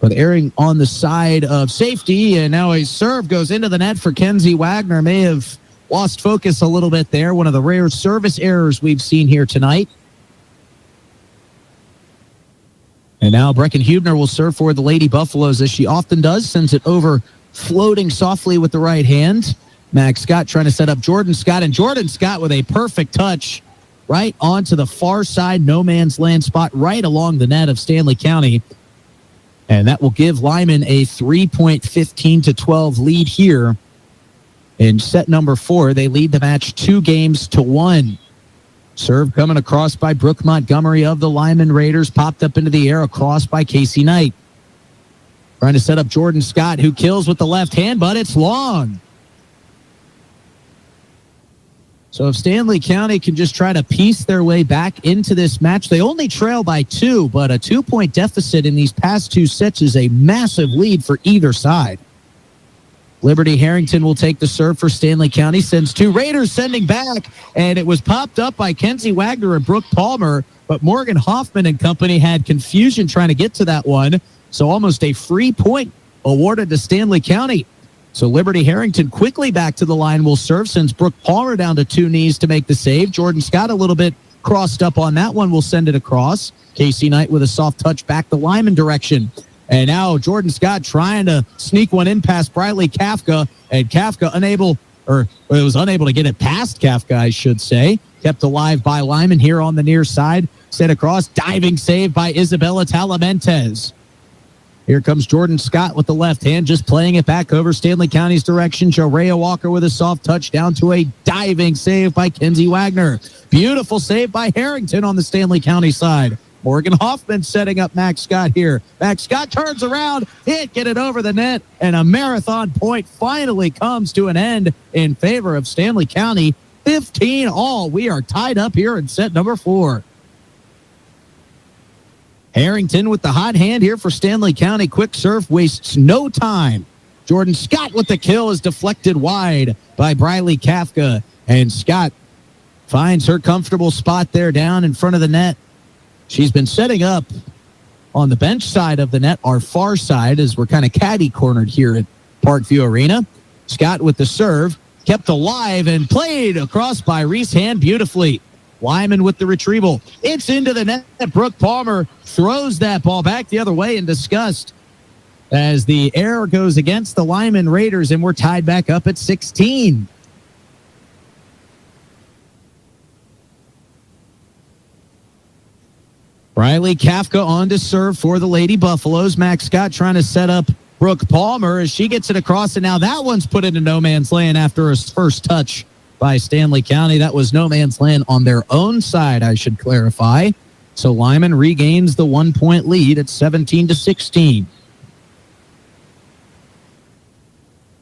But erring on the side of safety, and now a serve goes into the net for Kenzie Wagner. May have lost focus a little bit there. One of the rare service errors we've seen here tonight. And now Brecken Hubner will serve for the Lady Buffaloes, as she often does. Sends it over, floating softly with the right hand. Max Scott trying to set up Jordan Scott, and Jordan Scott with a perfect touch right onto the far side no man's land spot right along the net of Stanley County. And that will give Lyman a 3-point 15-12 lead here. In set number 4, they lead the match 2-1. Serve coming across by Brooke Montgomery of the Lyman Raiders. Popped up into the air across by Casey Knight. Trying to set up Jordan Scott, who kills with the left hand, but it's long. So if Stanley County can just try to piece their way back into this match, they only trail by 2, but a 2-point deficit in these past 2 sets is a massive lead for either side. Liberty Harrington will take the serve for Stanley County, sends 2. Raiders sending back, and it was popped up by Kenzie Wagner and Brooke Palmer, but Morgan Hoffman and company had confusion trying to get to that one, so almost a free point awarded to Stanley County. So Liberty Harrington quickly back to the line will serve, sends Brooke Palmer down to 2 knees to make the save. Jordan Scott a little bit crossed up on that one, will send it across. Casey Knight with a soft touch back the Lyman direction. And now Jordan Scott trying to sneak one in past Riley Kafka, and Kafka unable to get it past Kafka, I should say. Kept alive by Lyman here on the near side. Sent across, diving save by Isabella Talamentes. Here comes Jordan Scott with the left hand, just playing it back over Stanley County's direction. Jorea Walker with a soft touch down to a diving save by Kenzie Wagner. Beautiful save by Harrington on the Stanley County side. Morgan Hoffman setting up Max Scott here. Max Scott turns around, get it over the net, and a marathon point finally comes to an end in favor of Stanley County. 15 all. We are tied up here in set number 4. Harrington with the hot hand here for Stanley County. Quick serve, wastes no time. Jordan Scott with the kill is deflected wide by Briley Kafka. And Scott finds her comfortable spot there down in front of the net. She's been setting up on the bench side of the net, our far side, as we're kind of caddy-cornered here at Parkview Arena. Scott with the serve, kept alive and played across by Reese Hand beautifully. Lyman with the retrieval. It's into the net. Brooke Palmer throws that ball back the other way in disgust as the error goes against the Lyman Raiders, and we're tied back up at 16. Riley Kafka on to serve for the Lady Buffaloes. Max Scott trying to set up Brooke Palmer as she gets it across, and now that one's put into no man's land after a first touch by Stanley County. That was no man's land on their own side, I should clarify. So Lyman regains the 1-point lead at 17-16.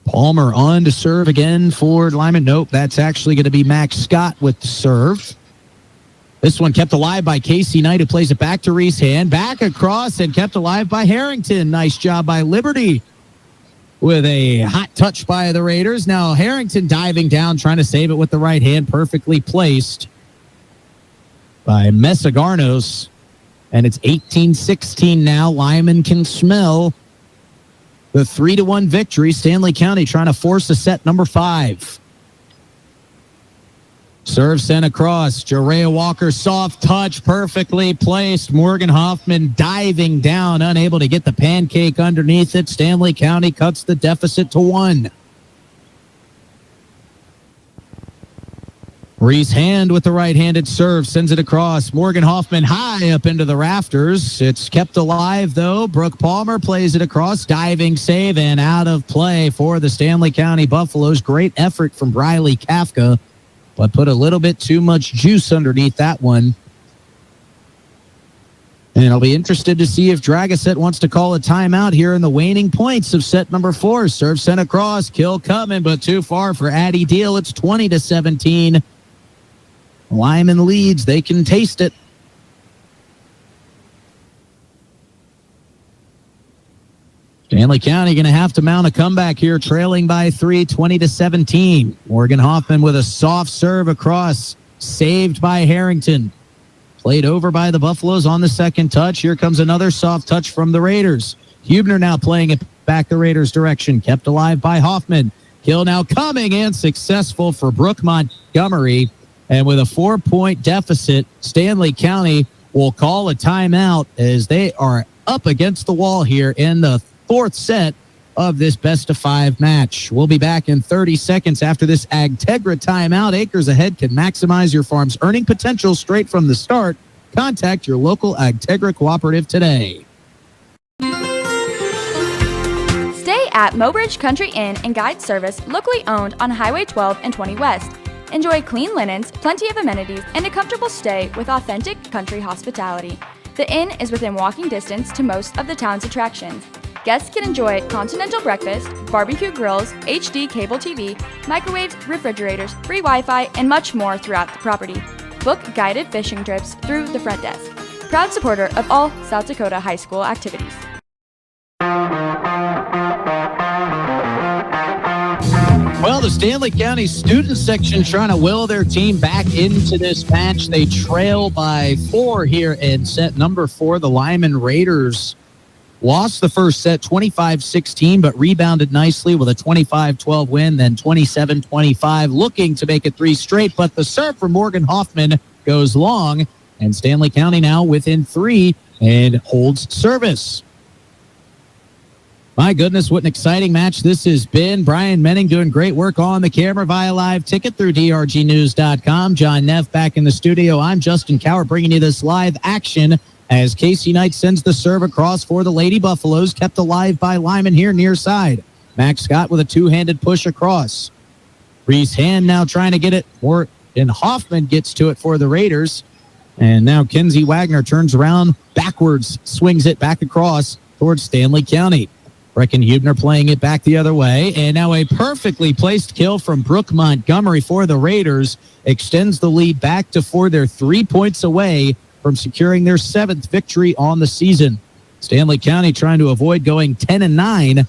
Palmer on to serve again for Lyman. Nope, that's actually going to be Max Scott with the serve. This one kept alive by Casey Knight, who plays it back to Reese Hand. Back across and kept alive by Harrington. Nice job by Liberty with a hot touch by the Raiders. Now Harrington diving down, trying to save it with the right hand. Perfectly placed by Mesigarnos. And it's 18-16 now. Lyman can smell the 3-1 victory. Stanley County trying to force a set number 5. Serve sent across. Jorea Walker, soft touch, perfectly placed. Morgan Hoffman diving down, unable to get the pancake underneath it. Stanley County cuts the deficit to 1. Reese Hand with the right-handed serve, sends it across. Morgan Hoffman high up into the rafters. It's kept alive, though. Brooke Palmer plays it across. Diving save and out of play for the Stanley County Buffaloes. Great effort from Briley Kafka, but put a little bit too much juice underneath that one. And I'll be interested to see if Dragoset wants to call a timeout here in the waning points of set number 4. Serve sent across, kill coming, but too far for Addie Deal. It's 20-17. Lyman leads. They can taste it. Stanley County going to have to mount a comeback here, trailing by 3, 20-17. Morgan Hoffman with a soft serve across, saved by Harrington. Played over by the Buffaloes on the second touch. Here comes another soft touch from the Raiders. Hubner now playing it back the Raiders' direction. Kept alive by Hoffman. Kill now coming and successful for Brooke Montgomery. And with a 4-point deficit, Stanley County will call a timeout as they are up against the wall here in the 4th set of this best-of-5 match. We'll be back in 30 seconds after this Agtegra timeout. Acres Ahead can maximize your farm's earning potential straight from the start. Contact your local Agtegra cooperative today. Stay at Mobridge Country Inn and Guide Service, locally owned on Highway 12 and 20 West. Enjoy clean linens, plenty of amenities, and a comfortable stay with authentic country hospitality. The inn is within walking distance to most of the town's attractions. Guests can enjoy continental breakfast, barbecue grills, HD cable TV, microwaves, refrigerators, free Wi-Fi, and much more throughout the property. Book guided fishing trips through the front desk. Proud supporter of all South Dakota high school activities. Well, the Stanley County student section trying to will their team back into this match. They trail by 4 here in set number 4. The Lyman Raiders lost the first set 25-16, but rebounded nicely with a 25-12 win, then 27-25, looking to make it 3 straight. But the serve from Morgan Hoffman goes long, and Stanley County now within 3 and holds service. My goodness, what an exciting match this has been. Brian Menning doing great work on the camera via live ticket through drgnews.com. John Neff back in the studio. I'm Justin Cowart bringing you this live action as Casey Knight sends the serve across for the Lady Buffaloes, kept alive by Lyman here near side. Max Scott with a two-handed push across. Reese Hand now trying to get it, and Hoffman gets to it for the Raiders. And now Kenzie Wagner turns around backwards, swings it back across towards Stanley County. Brecken Hubner playing it back the other way. And now a perfectly placed kill from Brooke Montgomery for the Raiders extends the lead back to 4. They're 3 points away from securing their 7th victory on the season. Stanley County trying to avoid going 10-9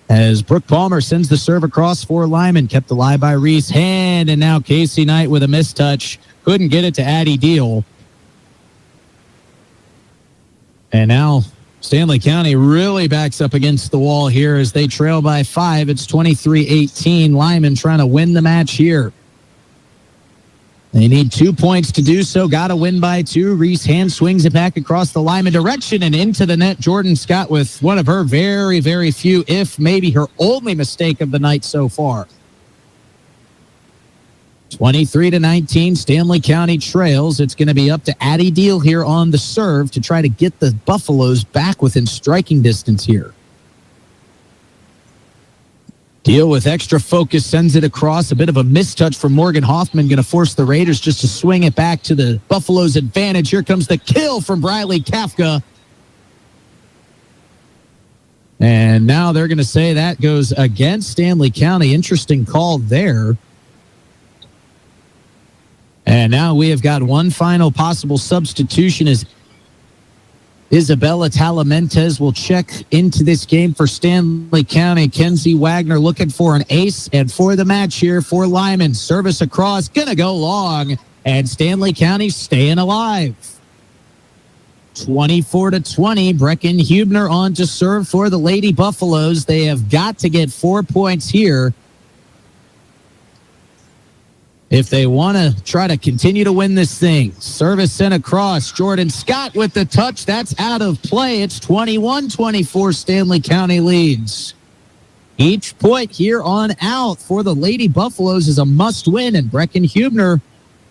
as Brooke Palmer sends the serve across for Lyman, kept alive by Reese Hand, and now Casey Knight with a mistouch. Couldn't get it to Addie Deal. And now Stanley County really backs up against the wall here as they trail by 5. It's 23-18. Lyman trying to win the match here. They need 2 points to do so. Got to win by 2. Reese Hand swings it back across the Lyman direction and into the net. Jordan Scott with one of her very, very few, if maybe her only mistake of the night so far. 23-19, Stanley County trails. It's going to be up to Addie Deal here on the serve to try to get the Buffaloes back within striking distance here. Deal with extra focus, sends it across. A bit of a mistouch from Morgan Hoffman, going to force the Raiders just to swing it back to the Buffaloes' advantage. Here comes the kill from Briley Kafka. And now they're going to say that goes against Stanley County. Interesting call there. And now we have got one final possible substitution as Isabella Talamentes will check into this game for Stanley County. Kenzie Wagner looking for an ace, and for the match here for Lyman. Service across, gonna go long, and Stanley County staying alive. 24-20, Brecken Hubner on to serve for the Lady Buffaloes. They have got to get 4 points here if they want to try to continue to win this thing. Service sent across. Jordan Scott with the touch. That's out of play. It's 21-24. Stanley County leads. Each point here on out for the Lady Buffaloes is a must-win, and Brecken Hubner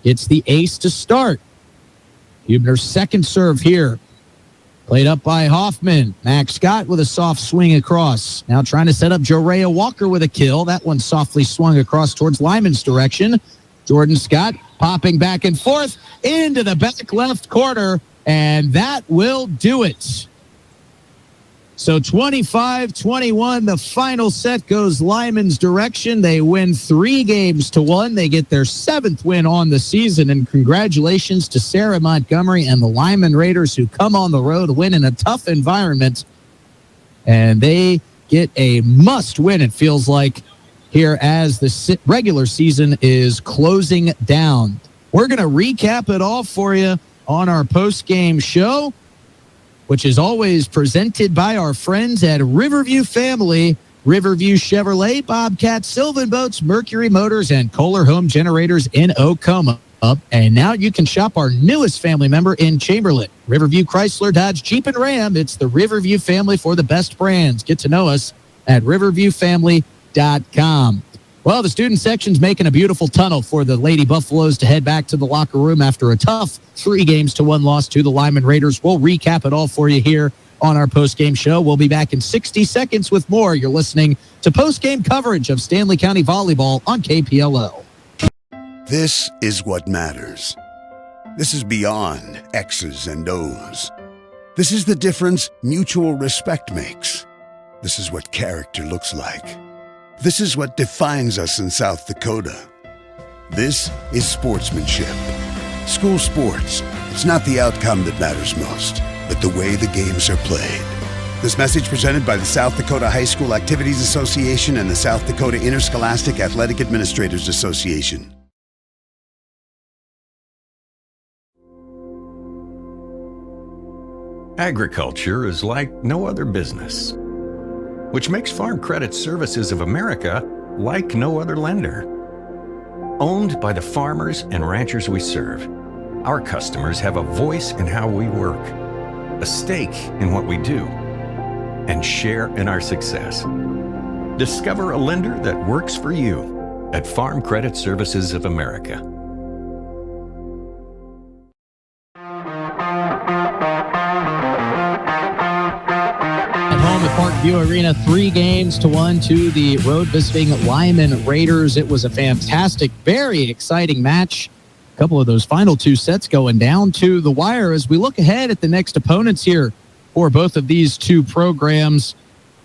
gets the ace to start. Hubner's second serve here. Played up by Hoffman. Max Scott with a soft swing across. Now trying to set up Jorea Walker with a kill. That one softly swung across towards Lyman's direction. Jordan Scott popping back and forth into the back left corner, and that will do it. So 25-21, the final set goes Lyman's direction. They win 3-1. They get their 7th win on the season, and congratulations to Sarah Montgomery and the Lyman Raiders, who come on the road, win in a tough environment, and they get a must win, it feels like, here as the regular season is closing down. We're going to recap it all for you on our post-game show, which is always presented by our friends at Riverview Family, Riverview Chevrolet, Bobcat, Sylvan Boats, Mercury Motors, and Kohler Home Generators in Oklahoma. And now you can shop our newest family member in Chamberlain, Riverview Chrysler, Dodge, Jeep, and Ram. It's the Riverview Family for the best brands. Get to know us at riverviewfamily.com. Well, the student section's making a beautiful tunnel for the Lady Buffaloes to head back to the locker room after a tough 3-1 loss to the Lyman Raiders. We'll recap it all for you here on our post-game show. We'll be back in 60 seconds with more. You're listening to post-game coverage of Stanley County Volleyball on KPLO. This is what matters. This is beyond X's and O's. This is the difference mutual respect makes. This is what character looks like. This is what defines us in South Dakota. This is sportsmanship. School sports, it's not the outcome that matters most, but the way the games are played. This message presented by the South Dakota High School Activities Association and the South Dakota Interscholastic Athletic Administrators Association. Agriculture is like no other business, which makes Farm Credit Services of America like no other lender. Owned by the farmers and ranchers we serve, our customers have a voice in how we work, a stake in what we do, and share in our success. Discover a lender that works for you at Farm Credit Services of America. Parkview Arena, 3-1 to the road visiting Lyman Raiders. It was a fantastic, very exciting match. A couple of those final two sets going down to the wire as we look ahead at the next opponents here for both of these two programs.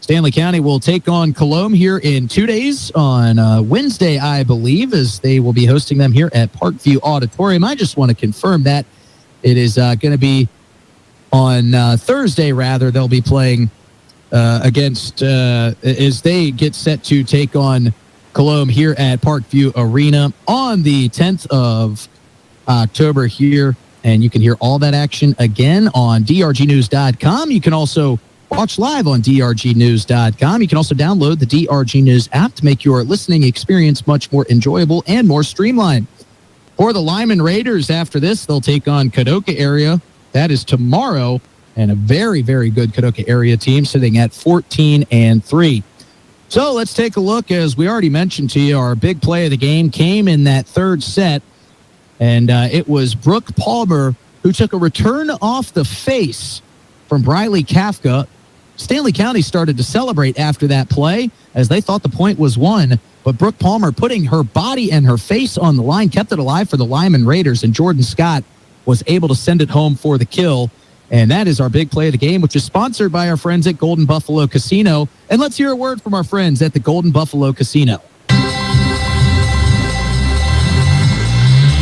Stanley County will take on Colomb here in 2 days on Wednesday, I believe, as they will be hosting them here at Parkview Auditorium. I just want to confirm that it is going to be on Thursday, rather. They'll be playing against, as they get set to take on Colomb here at Parkview Arena on the 10th of October here. And you can hear all that action again on drgnews.com. You can also watch live on drgnews.com. You can also download the DRG News app to make your listening experience much more enjoyable and more streamlined. For the Lyman Raiders, after this, they'll take on Kadoka area. That is tomorrow, and a very, very good Kadoka area team sitting at 14-3. So let's take a look. As we already mentioned to you, our big play of the game came in that third set, and it was Brooke Palmer who took a return off the face from Briley Kafka. Stanley County started to celebrate after that play as they thought the point was won, but Brooke Palmer, putting her body and her face on the line, kept it alive for the Lyman Raiders, and Jordan Scott was able to send it home for the kill. And that is our big play of the game, which is sponsored by our friends at Golden Buffalo Casino. And let's hear a word from our friends at the Golden Buffalo Casino.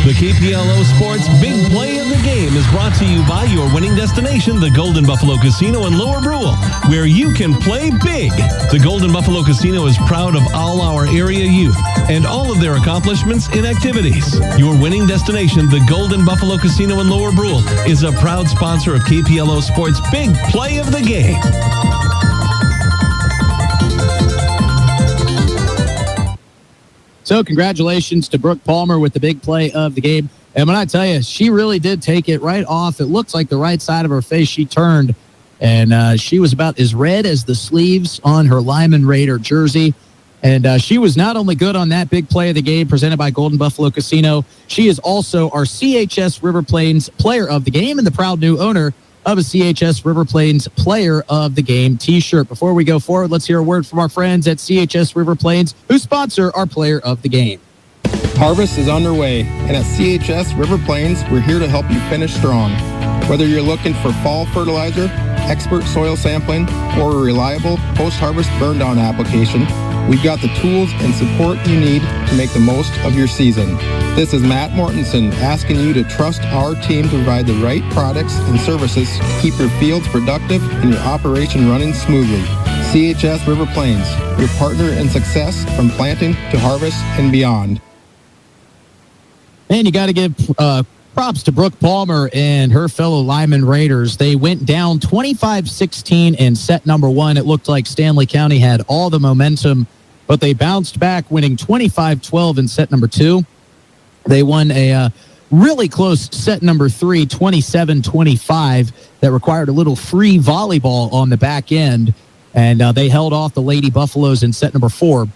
The KPLO Sports Big Play of the Game is brought to you by your winning destination, the Golden Buffalo Casino in Lower Brule, where you can play big. The Golden Buffalo Casino is proud of all our area youth and all of their accomplishments in activities. Your winning destination, the Golden Buffalo Casino in Lower Brule, is a proud sponsor of KPLO Sports Big Play of the Game. So congratulations to Brooke Palmer with the big play of the game. And when I tell you, she really did take it right off. It looks like the right side of her face she turned, and she was about as red as the sleeves on her Lyman Raider jersey. And she was not only good on that big play of the game presented by Golden Buffalo Casino, she is also our CHS River Plains Player of the Game and the proud new owner of a CHS River Plains Player of the Game t-shirt. Before we go forward, let's hear a word from our friends at CHS River Plains, who sponsor our Player of the Game. Harvest is underway, and at CHS River Plains, we're here to help you finish strong. Whether you're looking for fall fertilizer, expert soil sampling, or a reliable post-harvest burn-down application, we've got the tools and support you need to make the most of your season. This is Matt Mortensen asking you to trust our team to provide the right products and services to keep your fields productive and your operation running smoothly. CHS River Plains, your partner in success from planting to harvest and beyond. And you got to give props to Brooke Palmer and her fellow Lyman Raiders. They went down 25-16 in set number one. It looked like Stanley County had all the momentum, but they bounced back, winning 25-12 in set number two. They won a really close set number three, 27-25, that required a little free volleyball on the back end, and they held off the Lady Buffaloes in set number four,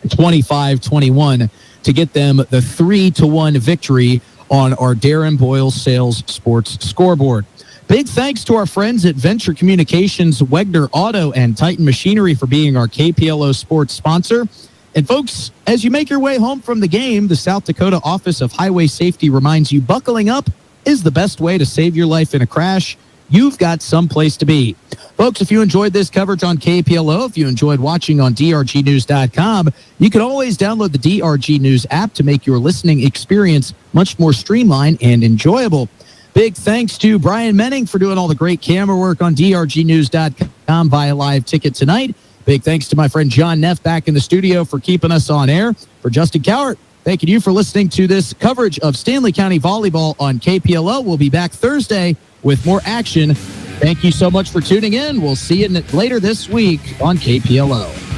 25-21, to get them the 3-1 victory on our Darren Boyle Sales Sports scoreboard. Big thanks to our friends at Venture Communications, Wegner Auto, and Titan Machinery for being our KPLO Sports sponsor. And folks, as you make your way home from the game, the South Dakota Office of Highway Safety reminds you buckling up is the best way to save your life in a crash. You've got someplace to be. Folks, if you enjoyed this coverage on KPLO, if you enjoyed watching on drgnews.com, you can always download the DRG News app to make your listening experience much more streamlined and enjoyable. Big thanks to Brian Menning for doing all the great camera work on drgnews.com via live ticket tonight. Big thanks to my friend John Neff back in the studio for keeping us on air. For Justin Cowart, thanking you for listening to this coverage of Stanley County Volleyball on KPLO. We'll be back Thursday with more action. Thank you so much for tuning in. We'll see you later this week on KPLO.